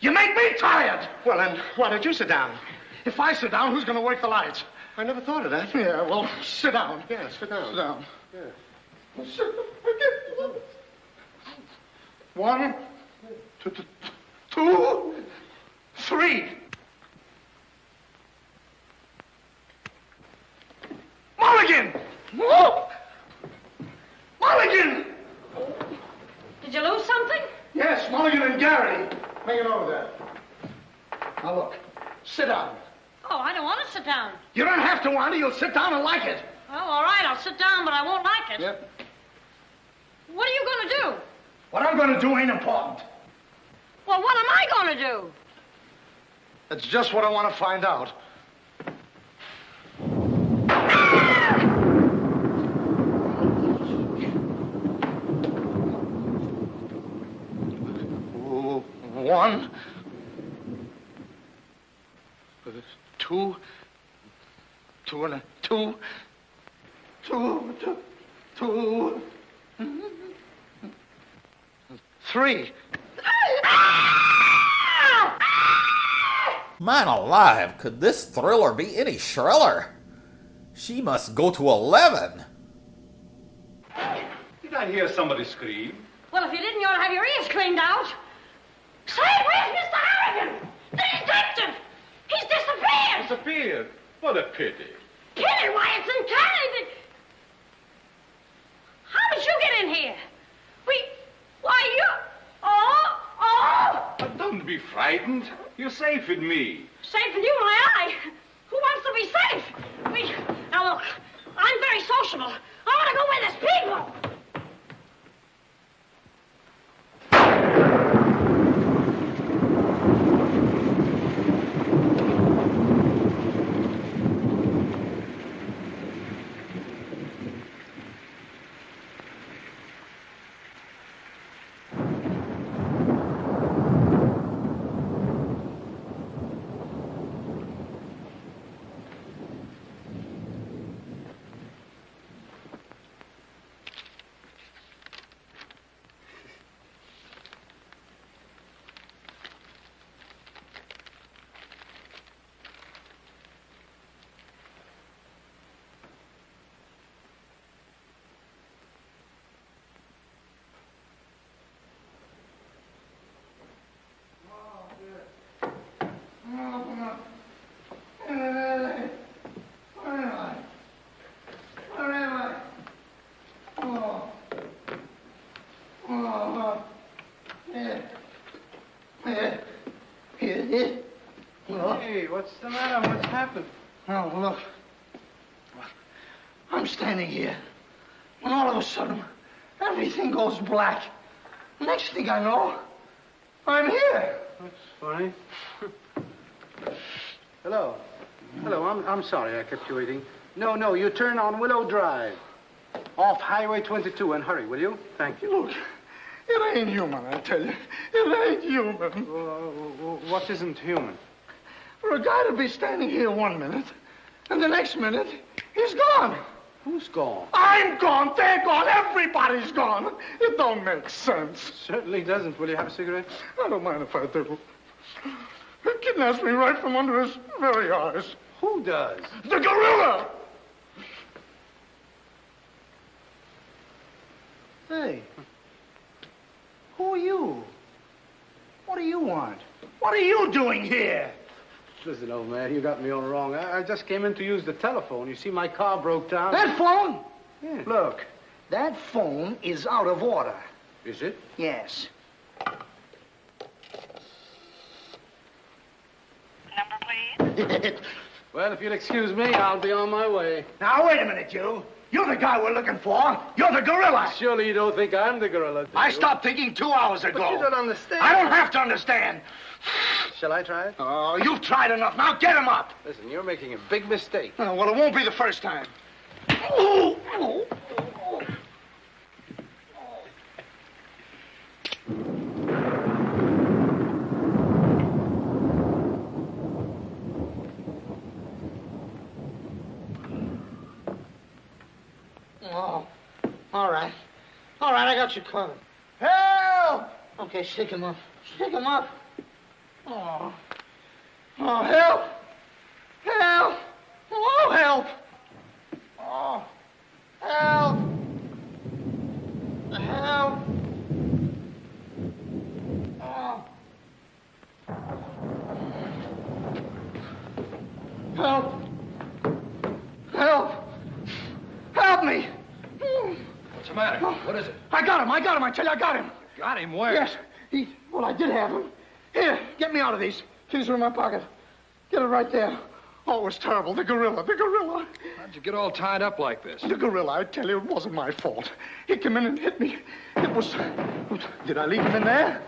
You make me tired! Well, then, why don't you sit down? If I sit down, who's going to work the lights? I never thought of that. Yeah, well, sit down. Yeah, sit down. Sit down. Yeah. Sit down. 1, 2, 3. Mulligan! Mulligan! Did you lose something? Yes, Mulligan and Garrity. Make it over there. Now look, sit down. Oh, I don't want to sit down. You don't have to want it. You'll sit down and like it. Oh, all right, I'll sit down, but I won't like it. Yep. What are you going to do? What I'm going to do ain't important. Well, what am I going to do? That's just what I want to find out. Three. Man alive, could this thriller be any shriller? She must go to 11. Did I hear somebody scream? Well, if you didn't, you ought to have your ears cleaned out. Say, where's Mr. Harrigan? The detective! He's disappeared! Disappeared? What a pity. Pity? Why, it's uncanny. How did you get in here? Why, you... Oh! But don't be frightened. You're safe with me. Safe with you, my eye. Who wants to be safe? Now, look, I'm very sociable. I want to go where there's people. Hey, what's the matter? What's happened? Oh, look. I'm standing here, and all of a sudden, everything goes black. Next thing I know, I'm here. That's funny. Hello. Hello, I'm sorry I kept you waiting. No, you turn on Willow Drive. Off Highway 22, and hurry, will you? Thank you. Look, it ain't human, I tell you. It ain't human. What isn't human? For a guy to be standing here 1 minute, and the next minute, he's gone. Who's gone? I'm gone, they're gone, everybody's gone. It don't make sense. Certainly doesn't. Will you have a cigarette? I don't mind if I do. He kidnaps me right from under his very eyes. Who does? The gorilla! Hey, who are you? What do you want? What are you doing here? Listen, old man, you got me all wrong. I just came in to use the telephone. You see, my car broke down. That phone? Yeah. Look, that phone is out of order. Is it? Yes. Number, please. Well, if you'll excuse me, I'll be on my way. Now, wait a minute, you. You're the guy we're looking for. You're the gorilla. Surely you don't think I'm the gorilla, do I you? stopped thinking 2 hours ago. But you don't understand. I don't have to understand. Shall I try it? Oh, you've tried enough. Now get him up. Listen, you're making a big mistake. Oh, well, it won't be the first time. Oh, oh, oh. Oh, all right. All right, I got you covered. Help! Okay, shake him up. Shake him up. Oh. Oh, help! Help! Oh, help! Oh, help! Help! Oh. Help! Help! Help me! What's the matter? What is it? I got him, I tell you, I got him. Got him where? Yes, well, I did have him. Here, get me out of these. These are in my pocket. Get it right there. Oh, it was terrible. The gorilla. How'd you get all tied up like this? The gorilla, I tell you, it wasn't my fault. He came in and hit me. It was... Did I leave him in there?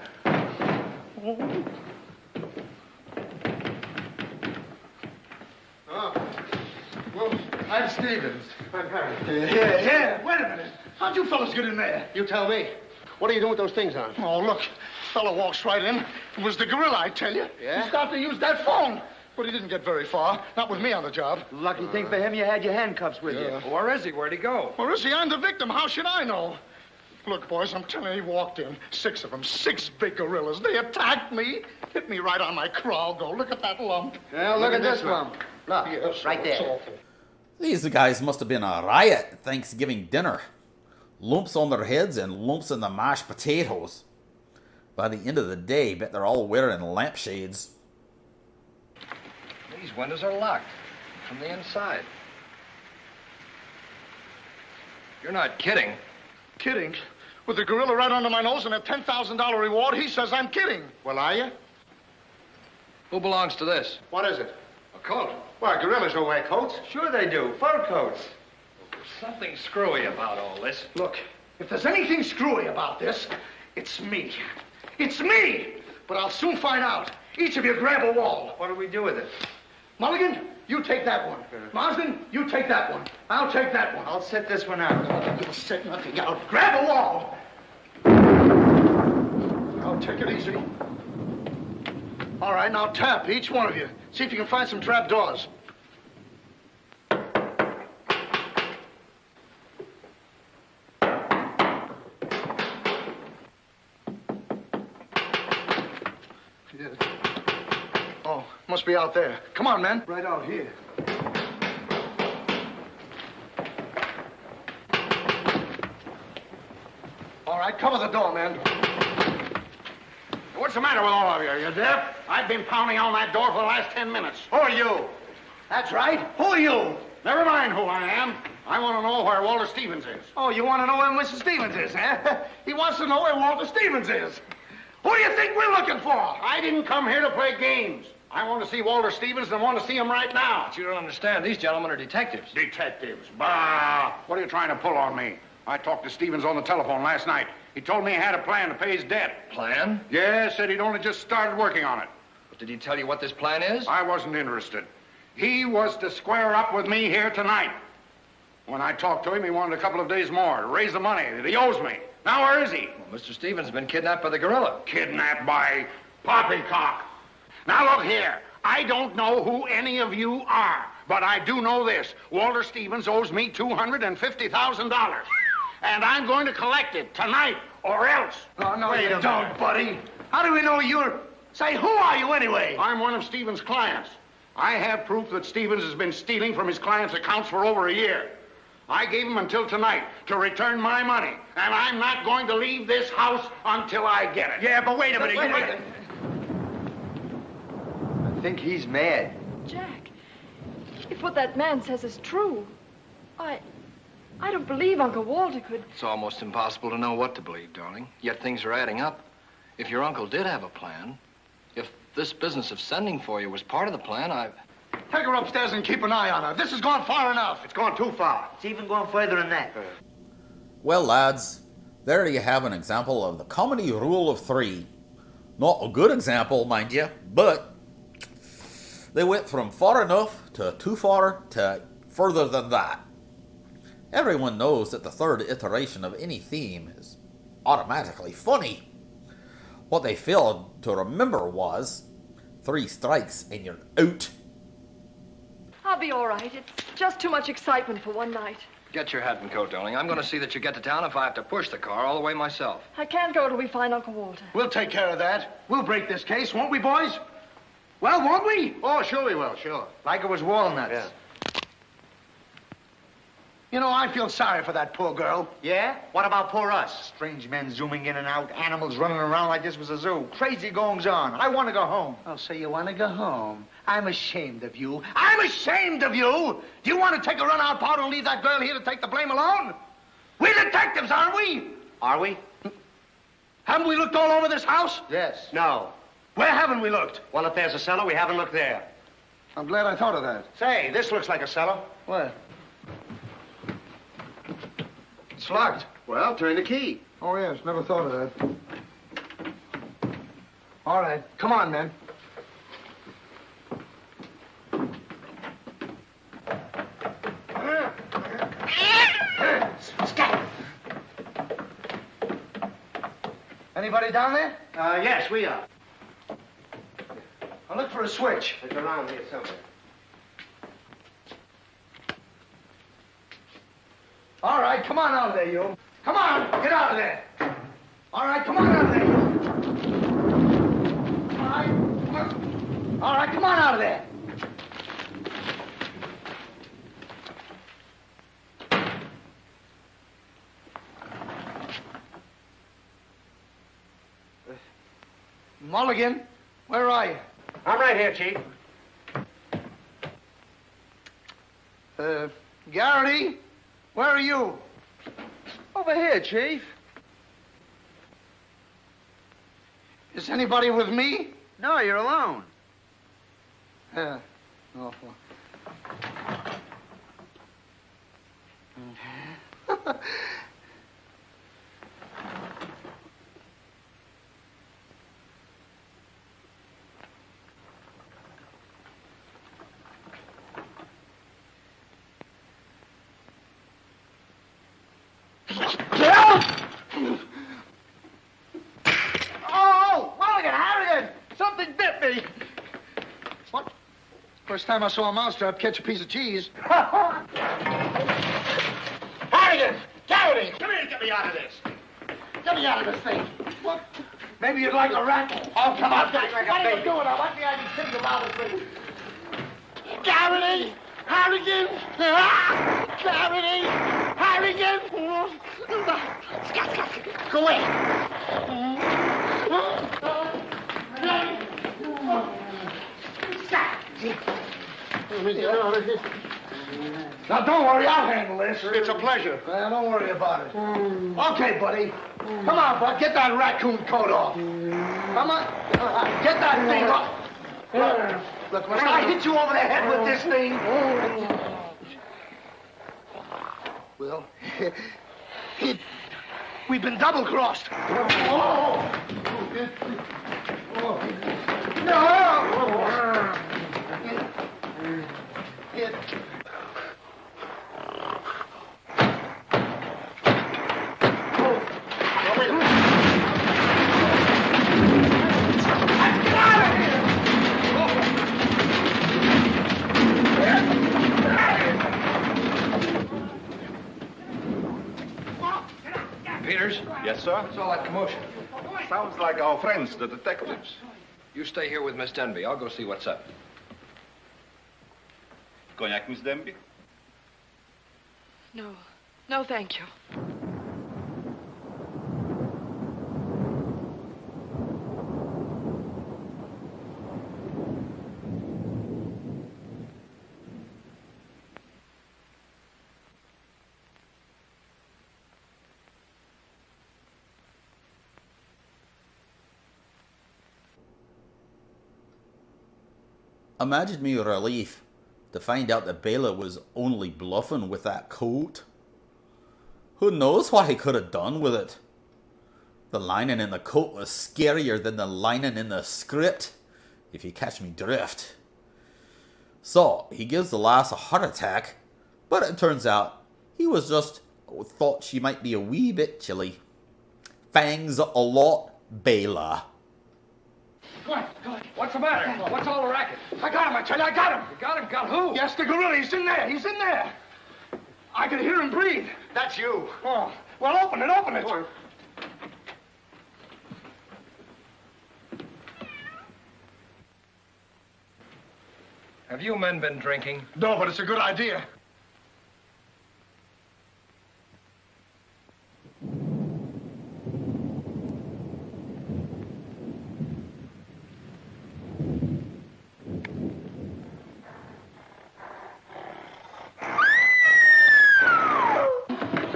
Oh. Well, I'm Stevens. I'm Harry. Here. Wait a minute. How'd you fellas get in there? You tell me. What are you doing with those things on? Oh, look. Fellow walks right in. It was the gorilla, I tell you. Yeah? He started to use that phone. But he didn't get very far. Not with me on the job. Lucky thing for him, you had your handcuffs with you. Where is he? Where'd he go? Where is he? I'm the victim. How should I know? Look, boys, I'm telling you, he walked in. 6 of them. 6 big gorillas. They attacked me. Hit me right on my crawl go. Look at that lump. Well, look at this lump. Look, yes, right there. It's awful. These guys must have been a riot at Thanksgiving dinner. Lumps on their heads and lumps in the mashed potatoes. By the end of the day, bet they're all wearing lampshades. These windows are locked from the inside. You're not kidding. Kidding? With the gorilla right under my nose and a $10,000 reward, he says I'm kidding. Well, are you? Who belongs to this? What is it? A coat. Why, gorillas don't wear coats. Sure they do. Fur coats. There's something screwy about all this. Look, if there's anything screwy about this, it's me. It's me! But I'll soon find out. Each of you grab a wall. What do we do with it? Mulligan, you take that one. Marsden, you take that one. I'll take that one. I'll set this one out. You'll set nothing out. Grab a wall. I'll take it easy. All right, now tap, each one of you. See if you can find some trap doors. Oh, must be out there. Come on, men. Right out here. All right, cover the door, man. What's the matter with all of you? Are you deaf? I've been pounding on that door for the last 10 minutes. Who are you? That's right. Who are you? Never mind who I am. I want to know where Walter Stevens is. Oh, you want to know where Mr. Stevens is, huh? He wants to know where Walter Stevens is. Who do you think we're looking for? I didn't come here to play games. I want to see Walter Stevens and I want to see him right now. But you don't understand. These gentlemen are detectives. Detectives? Bah! What are you trying to pull on me? I talked to Stevens on the telephone last night. He told me he had a plan to pay his debt. Plan? Yes, said he'd only just started working on it. But did he tell you what this plan is? I wasn't interested. He was to square up with me here tonight. When I talked to him, he wanted a couple of days more to raise the money that he owes me. Now, where is he? Well, Mr. Stevens has been kidnapped by the gorilla. Kidnapped by poppycock. Now, look here. I don't know who any of you are, but I do know this. Walter Stevens owes me $250,000. And I'm going to collect it tonight, or else. Oh, no, you don't, buddy. How do we know you're... Say, who are you anyway? I'm one of Stevens' clients. I have proof that Stevens has been stealing from his clients' accounts for over a year. I gave him until tonight to return my money, and I'm not going to leave this house until I get it. Yeah, but wait a minute. I think he's mad. Jack, if what that man says is true, I don't believe Uncle Walter could... It's almost impossible to know what to believe, darling. Yet things are adding up. If your uncle did have a plan, if this business of sending for you was part of the plan, Take her upstairs and keep an eye on her. This has gone far enough. It's gone too far. It's even gone further than that. Well, lads, there you have an example of the comedy rule of 3. Not a good example, mind you, but they went from far enough to too far to further than that. Everyone knows that the third iteration of any theme is automatically funny. What they failed to remember was 3 strikes and you're out. I'll be all right. It's just too much excitement for one night. get your hat and coat, darling. I'm going to see that you get to town if I have to push the car all the way myself. I can't go till we find Uncle Walter. We'll take care of that. We'll break this case, won't we, boys? Well, won't we? Oh, sure we will, sure. Like it was walnuts. Yeah. You know, I feel sorry for that poor girl. Yeah? What about poor us? Strange men zooming in and out, animals running around like this was a zoo. Crazy goings on. I want to go home. Oh, so you want to go home? I'm ashamed of you. I'm ashamed of you! Do you want to take a run out powder and leave that girl here to take the blame alone? We're detectives, aren't we? Are we? Haven't we looked all over this house? Yes. No. Where haven't we looked? Well, if there's a cellar, we haven't looked there. I'm glad I thought of that. Say, this looks like a cellar. What? It's locked. Well, turn the key. Oh, yes, never thought of that. All right, come on, men. Scot! Anybody down there? Yes, we are. I'll look for a switch. It's around here somewhere. All right, come on out of there, you. Come on, get out of there. All right, come on out of there, you. All right, come on. All right, come on out of there. Mulligan, where are you? I'm right here, Chief. Garrity, where are you? Over here, Chief. Is anybody with me? No, you're alone. Yeah. Oh, well. Oh, Mulligan, Harrigan! Something bit me. What? First time I saw a mousetrap catch a piece of cheese. Harrigan! Garrity! Come here and get me out of this. Get me out of this thing. What? Maybe you'd like a rattle. Oh, come on, get me like a What are you baby. doing? I want the idea to think about it, please. Garrity! Harrigan! Garrity! Harrigan! Scot! Go away! Now, don't worry, I'll handle this. It's a pleasure. Well, don't worry about it. Okay, buddy. Come on, bud. Get that raccoon coat off. Come on. Get that thing off. Look, when I hit you over the head with this thing... Well, we've been double-crossed. Peters? Yes, sir? What's all that commotion? Sounds like our friends, the detectives. You stay here with Miss Denby. I'll go see what's up. Cognac, Miss Denby? No. No, thank you. Imagine me relief to find out that Bela was only bluffing with that coat. Who knows what he could have done with it? The lining in the coat was scarier than the lining in the script, if you catch me drift. So, he gives the lass a heart attack, but it turns out he was just thought she might be a wee bit chilly. Thanks a lot, Bela. Go on. What's the matter? What's all the racket? I got him, I tell you, I got him. You got him? Got who? Yes, the gorilla. He's in there. He's in there. I can hear him breathe. That's you. Oh, well, open it, open it. Have you men been drinking? No, but it's a good idea.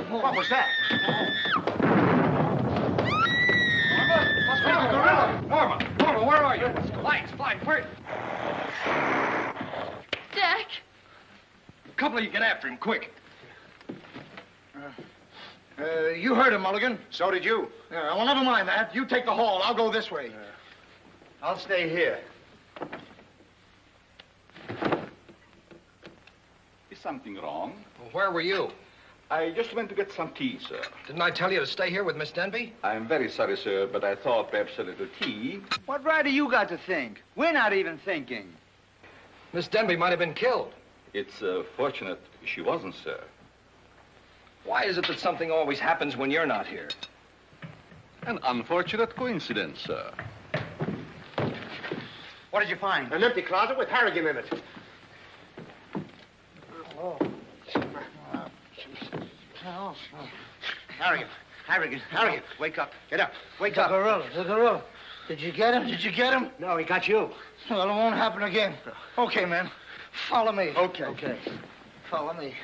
What was that? Norma, where are you? Lights, where? Jack! A couple of you get after him, quick. You heard him, Mulligan. So did you. Yeah, well, never mind that. You take the hall. I'll go this way. I'll stay here. Is something wrong? Well, where were you? I just went to get some tea, sir. Didn't I tell you to stay here with Miss Denby? I'm very sorry, sir, but I thought perhaps a little tea. What right do you got to think? We're not even thinking. Miss Denby might have been killed. It's fortunate she wasn't, sir. Why is it that something always happens when you're not here? An unfortunate coincidence, sir. What did you find? An empty closet with Harrigan in it. Harrigan, wake up. Get up. Wake up. The gorilla. Did you get him? Did you get him? No, he got you. Well, it won't happen again. Okay, man. Follow me. Okay. Follow me.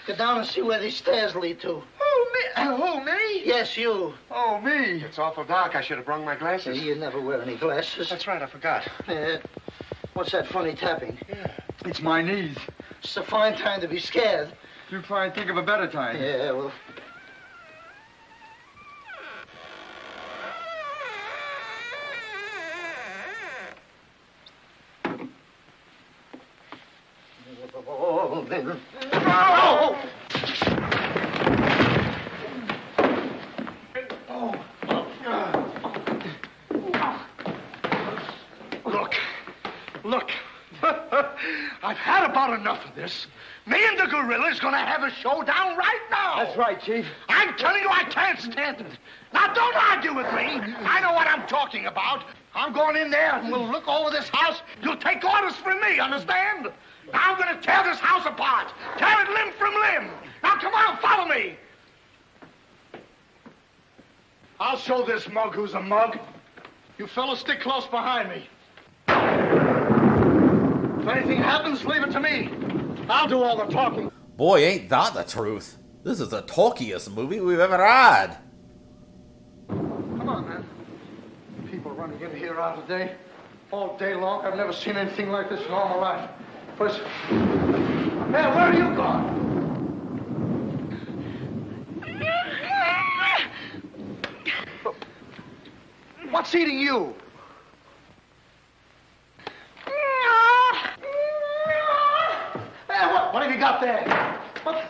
Get down and see where these stairs lead to. Who, me? Yes, you. Oh, me. It's awful dark. I should have brought my glasses. You never wear any glasses. That's right, I forgot. What's that funny tapping? It's my knees. It's a fine time to be scared. You try and think of a better time. Yeah, well... Look. I've had about enough of this. Me and the gorilla's gonna have a showdown right now. That's right, Chief. I'm telling you, I can't stand it. Now, don't argue with me. I know what I'm talking about. I'm going in there and we'll look over this house. You'll take orders from me, understand? Now, I'm gonna tear this house apart. Tear it limb from limb. Now, come on, follow me. I'll show this mug who's a mug. You fellas stick close behind me. If anything happens, leave it to me. I'll do all the talking. Boy, ain't that the truth. This is the talkiest movie we've ever had. Come on, man. People running in here all day. All day long. I've never seen anything like this in all my life. First... Man, where are you going? What's eating you? Hey, what have you got there? What?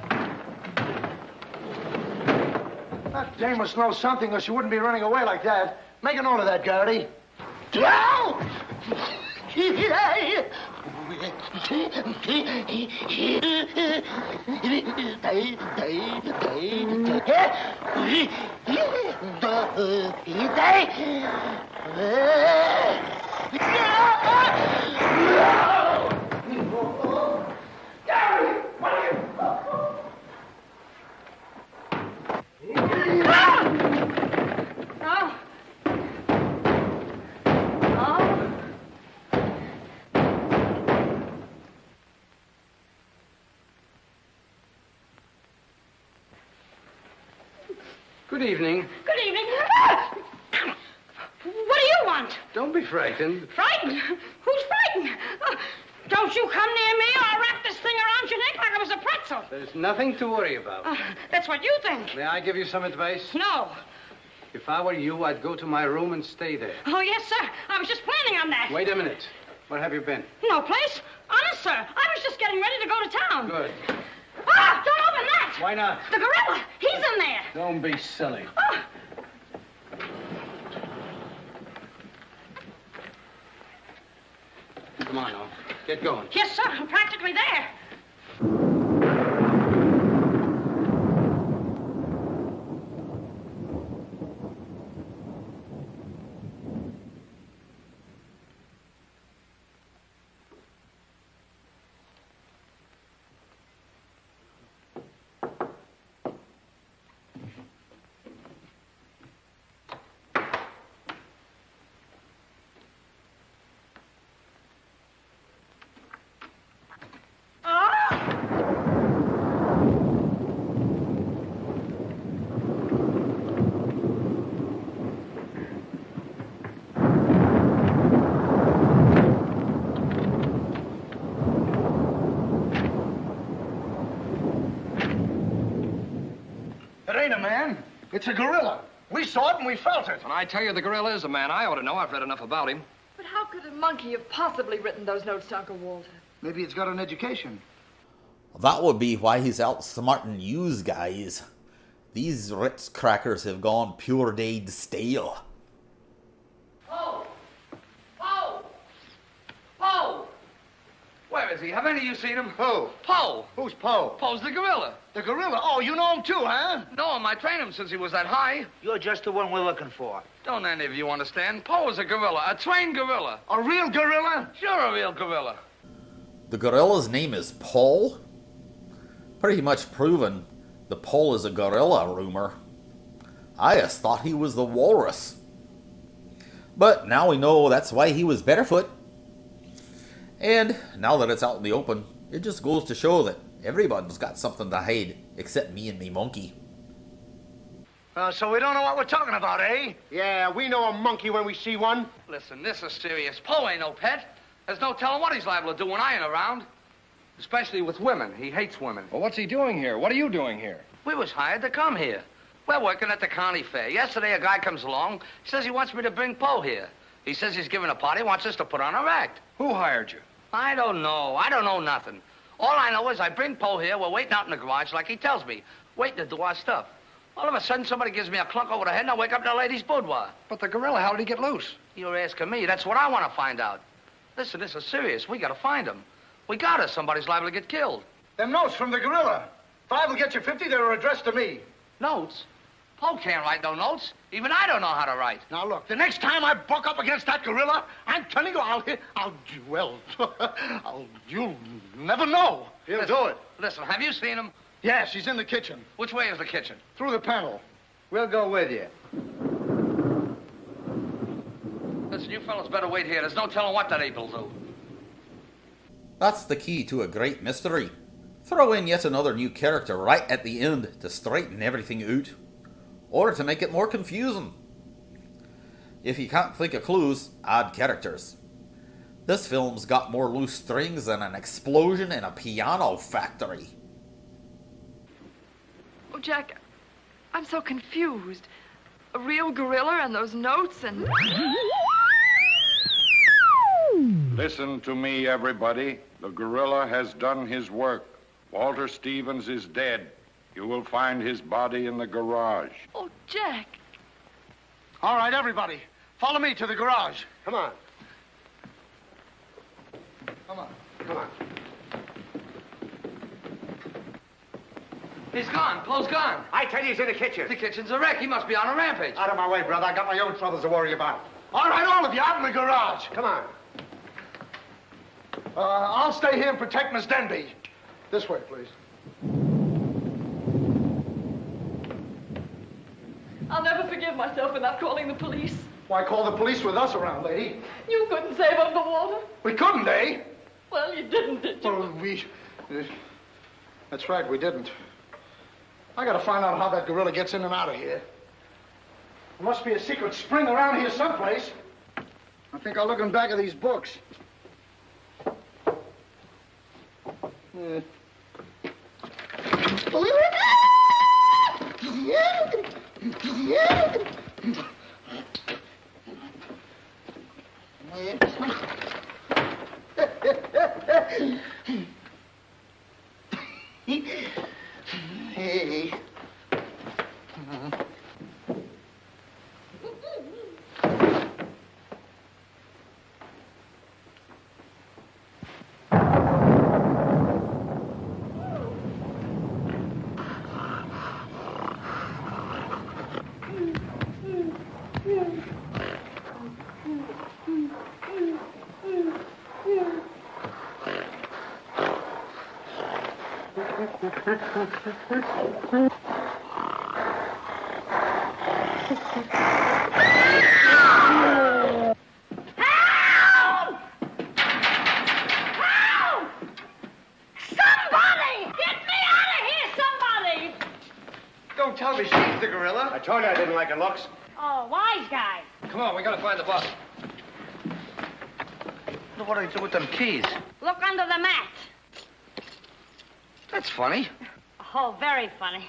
That dame must know something or she wouldn't be running away like that. Make a note of that, Garrity. Good evening. Good evening. What do you want? Don't be frightened. Frightened? Who's frightened? Don't you come near me or I'll wrap this thing around your neck like it was a pretzel. There's nothing to worry about. That's what you think. May I give you some advice? No. If I were you, I'd go to my room and stay there. Oh, yes, sir. I was just planning on that. Wait a minute. Where have you been? No place. Honest, sir. I was just getting ready to go to town. Good. Ah, don't open that. Why not? The gorilla. He's in there. Don't be silly. Oh. Come on, now. Get going. Yes, sir. I'm practically there. It's a gorilla. We saw it and we felt it. When I tell you the gorilla is a man, I ought to know. I've read enough about him. But how could a monkey have possibly written those notes to Uncle Walter? Maybe it's got an education. That would be why he's outsmarting you guys. These Ritz crackers have gone pure dead stale. Poe! Poe! Poe! Where is he? Have any of you seen him? Who? Poe! Who's Poe? Poe's the gorilla. The gorilla? Oh, you know him too, huh? No, I trained him since he was that high. You're just the one we're looking for. Don't any of you understand? Poe is a gorilla, a trained gorilla. A real gorilla? Sure, a real gorilla. The gorilla's name is Paul? Pretty much proven the Paul is a gorilla rumor. I just thought he was the walrus. But now we know that's why he was barefoot. And now that it's out in the open, it just goes to show that everybody's got something to hide except me and me monkey. So we don't know what we're talking about, eh? Yeah, we know a monkey when we see one. Listen, this is serious. Poe ain't no pet. There's no telling what he's liable to do when I ain't around. Especially with women. He hates women. Well, what's he doing here? What are you doing here? We was hired to come here. We're working at the county fair. Yesterday, a guy comes along. He says he wants me to bring Poe here. He says he's giving a party, wants us to put on a act. Who hired you? I don't know. I don't know nothing. All I know is I bring Poe here. We're waiting out in the garage like he tells me. Waiting to do our stuff. All of a sudden, somebody gives me a clunk over the head and I wake up in a lady's boudoir. But the gorilla, how did he get loose? You're asking me. That's what I want to find out. Listen, this is serious. We got to find him. We got us. Somebody's liable to get killed. Them notes from the gorilla. If I will get you 50, they were addressed to me. Notes? Poe can't write no notes. Even I don't know how to write. Now, look, the next time I buck up against that gorilla, I'm telling you, you'll never know. He'll do it. Listen, have you seen him? Yes, he's in the kitchen. Which way is the kitchen? Through the panel. We'll go with you. Listen, you fellas better wait here. There's no telling what that ape'll do. That's the key to a great mystery. Throw in yet another new character right at the end to straighten everything out. Or to make it more confusing. If you can't think of clues, add characters. This film's got more loose strings than an explosion in a piano factory. Oh, Jack, I'm so confused. A real gorilla and those notes and... Listen to me, everybody. The gorilla has done his work. Walter Stevens is dead. You will find his body in the garage. Oh, Jack. All right, everybody. Follow me to the garage. Come on. Come on. Come on. He's gone. Poe's gone. I tell you, he's in the kitchen. The kitchen's a wreck. He must be on a rampage. Out of my way, brother. I got my own troubles to worry about. All right, all of you, out in the garage. Come on. I'll stay here and protect Miss Denby. This way, please. I'll never forgive myself for not calling the police. Why call the police with us around, lady? You couldn't save Uncle Walter. We couldn't, eh? Well, you didn't, did you? Well, that's right, we didn't. I gotta find out how that gorilla gets in and out of here. There must be a secret spring around here someplace. I think I'll look in back of these books. Hey. Don't tell me she's the gorilla. I told you I didn't like her looks. Oh, wise guy. Come on, we gotta find the bus. Look what I do with them keys. Look under the mat. That's funny. Oh, very funny.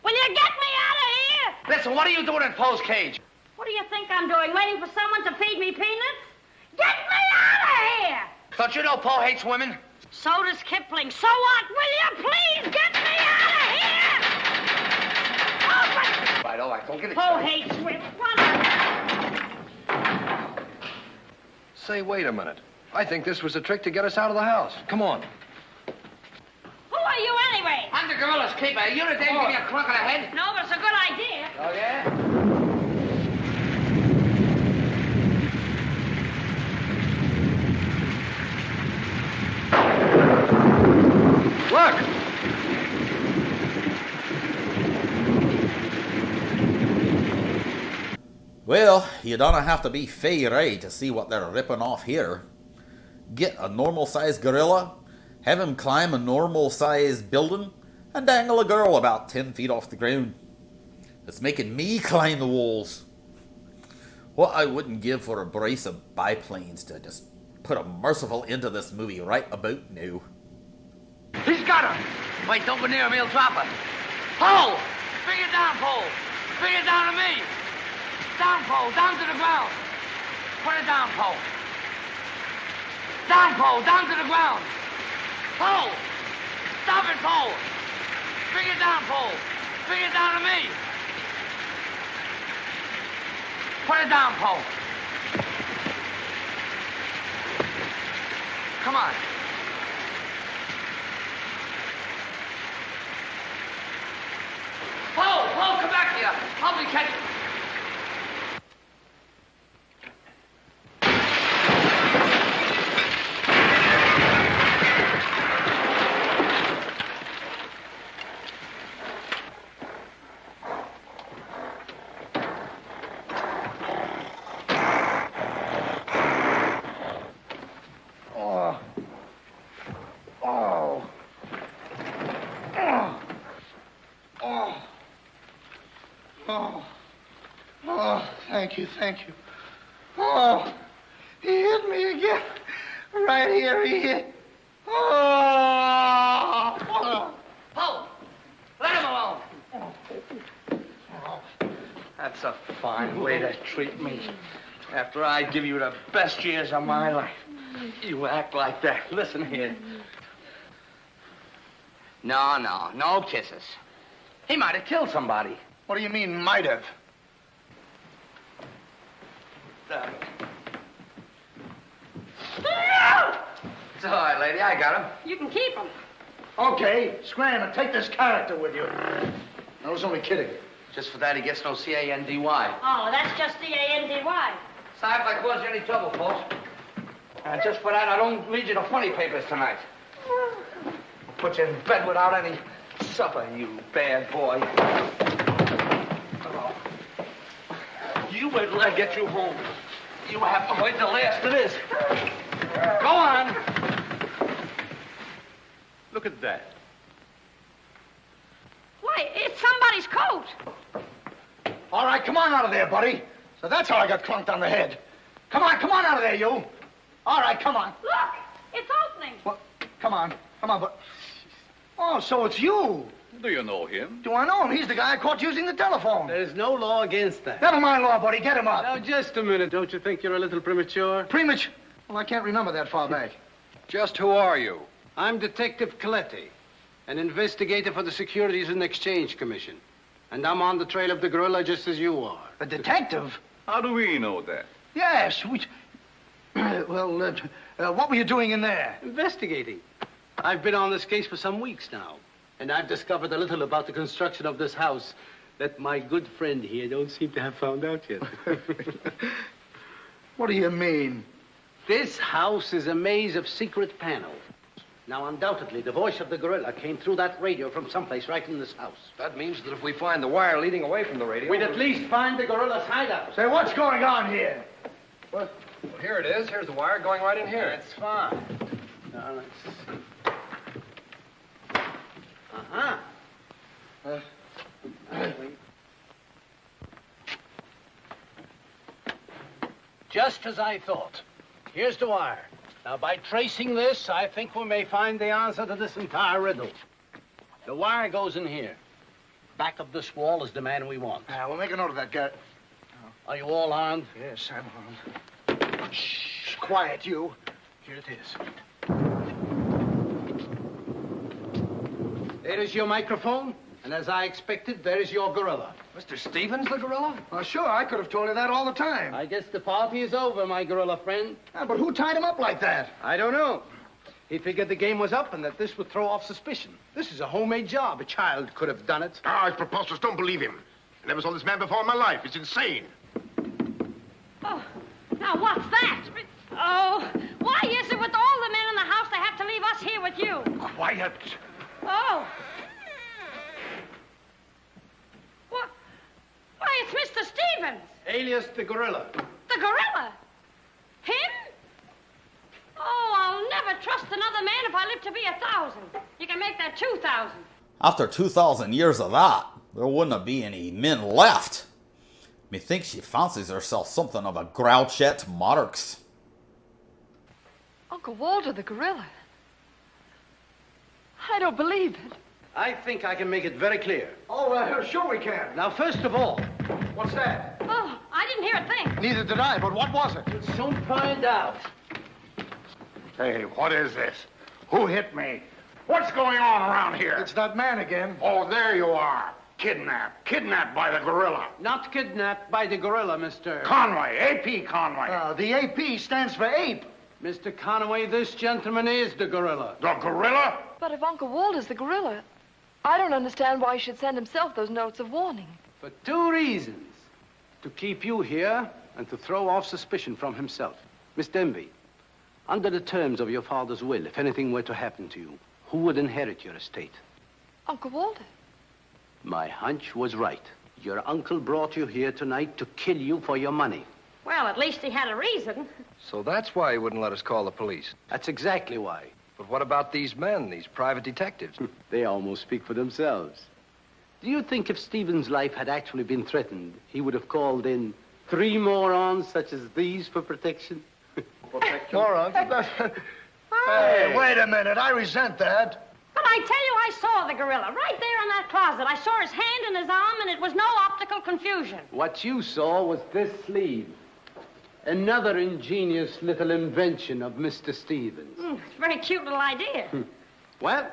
Will you get me out of here? Listen, what are you doing in Poe's cage? What do you think I'm doing? Waiting for someone to feed me peanuts? Get me Don't you know Poe hates women? So does Kipling. So what? Will you please get me out of here? Open! All right, don't get Poe hates women. What? Say, wait a minute. I think this was a trick to get us out of the house. Come on. Who are you anyway? I'm the gorilla's keeper. You the dame give me a clunk on the head? No, but it's a good idea. Oh, yeah? Look! Well, you don't have to be Fay Ray to see what they're ripping off here. Get a normal-sized gorilla, have him climb a normal-sized building, and dangle a girl about 10 feet off the ground. It's making me climb the walls. What I wouldn't give for a brace of biplanes to just put a merciful end to this movie right about now. He's got him. Wait, don't go near him. He'll drop her. Poe! Bring it down, Poe. Bring it down to me. Down, Poe. Down to the ground. Put it down, Poe. Down, Poe. Down to the ground. Poe! Stop it, Poe. Bring it down, Poe. Bring it down to me. Put it down, Poe. Come on. Poe, come back here. Help me catch it. Thank you. Oh, he hit me again. Right here, he hit. Oh. Poe, let him alone. That's a fine way to treat me. After I give you the best years of my life, you act like that. Listen here. No kisses. He might have killed somebody. What do you mean, might have? It's all right, lady. I got him. You can keep him. Okay, scram and take this character with you. I was only kidding. Just for that, he gets no CANDY. Oh, that's just C-A-N-D-Y. Sorry if I caused you any trouble, folks. Just for that, I don't read you the funny papers tonight. I'll put you in bed without any supper, you bad boy. Oh. You wait till I get you home. You have to wait till the last of this. Go on. Look at that. Why, it's somebody's coat. All right, come on out of there, buddy. So that's how I got clunked on the head. Come on out of there, you. All right, come on. Look, it's opening. Well, come on, but... Oh, so it's you. Do you know him? Do I know him? He's the guy I caught using the telephone. There's no law against that. Never mind law, buddy. Get him up. Now, just a minute. Don't you think you're a little premature? Premature? Well, I can't remember that far back. Just who are you? I'm Detective Coletti, an investigator for the Securities and Exchange Commission. And I'm on the trail of the gorilla just as you are. A detective? How do we know that? Yes, what were you doing in there? Investigating. I've been on this case for some weeks now, and I've discovered a little about the construction of this house that my good friend here don't seem to have found out yet. What do you mean? This house is a maze of secret panels. Now, undoubtedly, the voice of the gorilla came through that radio from someplace right in this house. That means that if we find the wire leading away from the radio... We'd at least find the gorilla's hideout. Say, what's going on here? What? Well, here it is. Here's the wire going right in here. That's fine. Now, let's see. Just as I thought. Here's the wire. Now, by tracing this, I think we may find the answer to this entire riddle. The wire goes in here. Back of this wall is the man we want. We'll make a note of that, Garrett. Are you all armed? Yes, I'm armed. Shh, quiet, you. Here it is. There is your microphone, and as I expected, there is your gorilla. Mr. Stevens, the gorilla? Well, sure, I could have told you that all the time. I guess the party is over, my gorilla friend. Yeah, but who tied him up like that? I don't know. He figured the game was up and that this would throw off suspicion. This is a homemade job. A child could have done it. Ah, it's preposterous. Don't believe him. I never saw this man before in my life. It's insane. Oh, now what's that? Oh, why is it with all the men in the house they have to leave us here with you? Quiet. Oh. What? Why, it's Mr. Stevens. Alias the gorilla. The gorilla? Him? Oh, I'll never trust another man if I live to be 1,000. You can make that 2,000. After 2,000 years of that, there wouldn't be any men left. Methinks she fancies herself something of a grouchette monarchs. Uncle Walter, the gorilla. I don't believe it. I think I can make it very clear. Oh, sure we can. Now, first of all, What's that? Oh, I didn't hear a thing. Neither did I, but what was it? we'll soon find out. Hey, what is this? Who hit me? What's going on around here? It's that man again. Oh, there you are. Kidnapped. Kidnapped by the gorilla. Not kidnapped by the gorilla, Mr. Conway. A.P. Conway. The AP stands for ape. Mr. Conway, this gentleman is the gorilla. The gorilla? But if Uncle Walter's the gorilla, I don't understand why he should send himself those notes of warning. For two reasons. To keep you here and to throw off suspicion from himself. Miss Denby, under the terms of your father's will, if anything were to happen to you, who would inherit your estate? Uncle Walter. My hunch was right. Your uncle brought you here tonight to kill you for your money. Well, at least he had a reason. So that's why he wouldn't let us call the police. That's exactly why. But what about these men, these private detectives? They almost speak for themselves. Do you think if Stephen's life had actually been threatened, he would have called in 3 morons such as these for protection? Morons? Hey, wait a minute. I resent that. But I tell you, I saw the gorilla right there in that closet. I saw his hand and his arm, and it was no optical confusion. What you saw was this sleeve. Another ingenious little invention of Mr. Stevens. It's a very cute little idea. Well,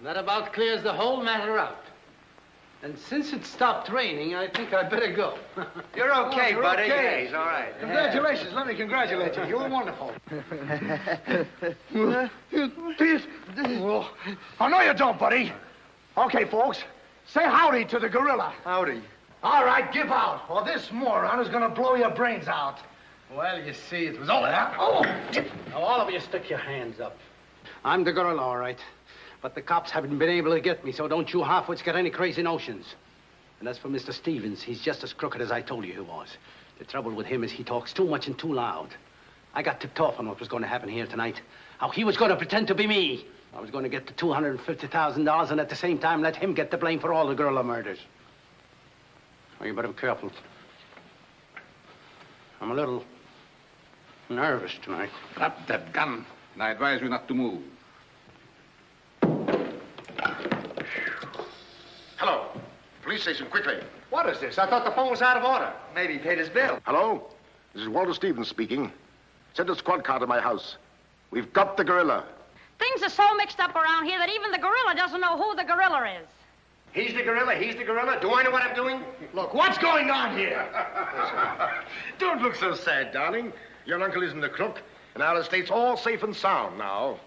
that about clears the whole matter out. And since it stopped raining, I think I'd better go. You're okay, You're buddy. okay. Yeah, he's all right. Congratulations. Let me congratulate you. You were wonderful. Oh, no, you don't, buddy. Okay, folks. Say howdy to the gorilla. Howdy. All right, give out, or this moron is going to blow your brains out. Well, you see, it was all that. Oh! Now, all of you stick your hands up. I'm the gorilla, all right. But the cops haven't been able to get me, so don't you halfwits get any crazy notions. And as for Mr. Stevens, he's just as crooked as I told you he was. The trouble with him is he talks too much and too loud. I got tipped off on what was going to happen here tonight. How he was going to pretend to be me. I was going to get the $250,000 and at the same time let him get the blame for all the gorilla murders. Well, you better be careful. I'm a little nervous tonight. Drop that gun, and I advise you not to move. Hello. Police station, quickly. What is this? I thought the phone was out of order. Maybe he paid his bill. Hello? This is Walter Stevens speaking. Send a squad car to my house. We've got the gorilla. Things are so mixed up around here that even the gorilla doesn't know who the gorilla is. He's the gorilla. He's the gorilla. Do I know what I'm doing? Look, what's going on here? Don't look so sad, darling. Your uncle isn't a crook, and our estate's all safe and sound now.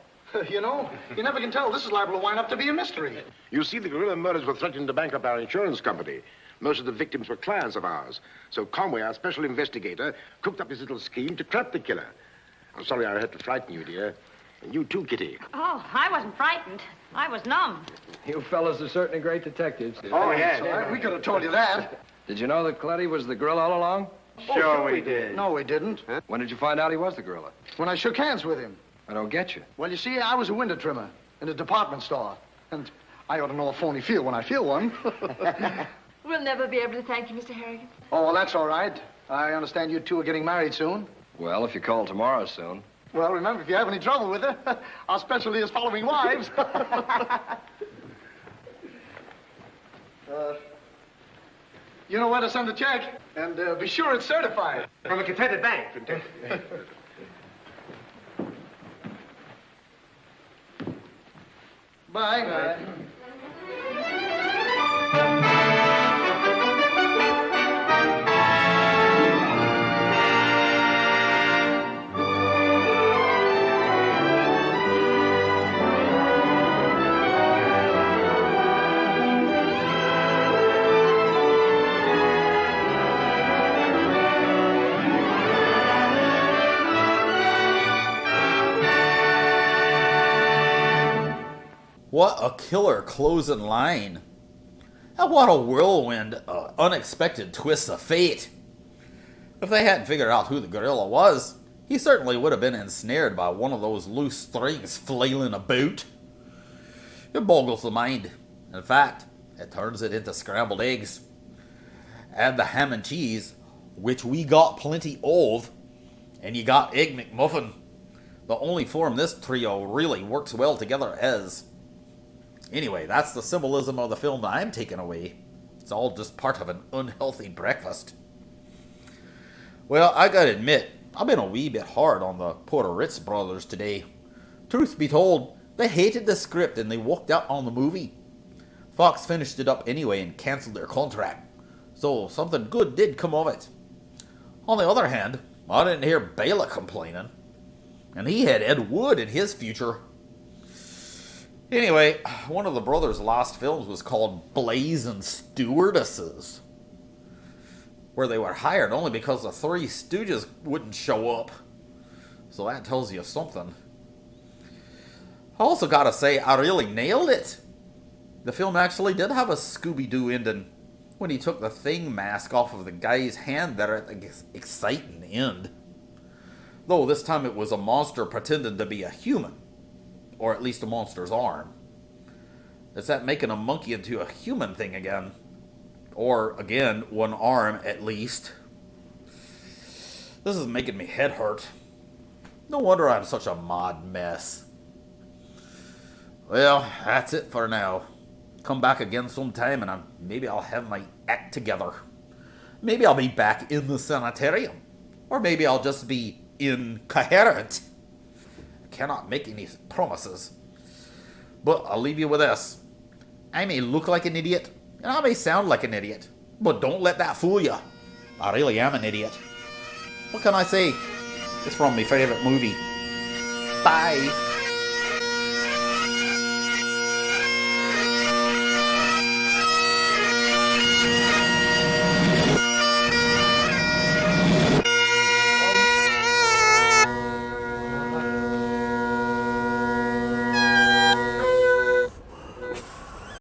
You know, you never can tell. This is liable to wind up to be a mystery. You see, the gorilla murders were threatening to bankrupt our insurance company. Most of the victims were clients of ours. So Conway, our special investigator, cooked up his little scheme to trap the killer. I'm sorry I had to frighten you, dear. And you too, Kitty. Oh, I wasn't frightened. I was numb. You fellas are certainly great detectives. Oh, yeah. We could have told you that. Did you know that Coletti was the gorilla all along? Sure we did. No, we didn't. Huh? When did you find out he was the gorilla? When I shook hands with him. I don't get you. Well, you see, I was a window trimmer in a department store. And I ought to know a phony feel when I feel one. We'll never be able to thank you, Mr. Harrigan. Oh, well, that's all right. I understand you two are getting married soon. Well, if you call tomorrow soon. Well, remember, if you have any trouble with her, our specialty is following wives. You know where to send the check, and be sure it's certified. From a Confederate bank. Bye. Bye. What a killer closing line. And what a whirlwind, unexpected twist of fate. If they hadn't figured out who the gorilla was, he certainly would have been ensnared by one of those loose strings flailing about. It boggles the mind. In fact, it turns it into scrambled eggs. Add the ham and cheese, which we got plenty of, and you got Egg McMuffin. The only form this trio really works well together as. Anyway, that's the symbolism of the film that I'm taking away. It's all just part of an unhealthy breakfast. Well, I gotta admit, I've been a wee bit hard on the poor Ritz Brothers today. Truth be told, they hated the script and they walked out on the movie. Fox finished it up anyway and cancelled their contract. So something good did come of it. On the other hand, I didn't hear Bela complaining. And he had Ed Wood in his future. Anyway, one of the brothers' last films was called Blazing Stewardesses, where they were hired only because the Three Stooges wouldn't show up. So that tells you something. I also gotta say, I really nailed it. The film actually did have a Scooby-Doo ending when he took the Thing mask off of the guy's hand there at the exciting end. Though this time it was a monster pretending to be a human. Or at least a monster's arm. It's that making a monkey into a human thing again. Or, again, one arm at least. This is making me head hurt. No wonder I'm such a mod mess. Well, that's it for now. Come back again sometime and maybe I'll have my act together. Maybe I'll be back in the sanitarium. Or maybe I'll just be incoherent. Cannot make any promises. But I'll leave you with this. I may look like an idiot, and I may sound like an idiot, but don't let that fool you. I really am an idiot. What can I say? It's from my favorite movie. Bye.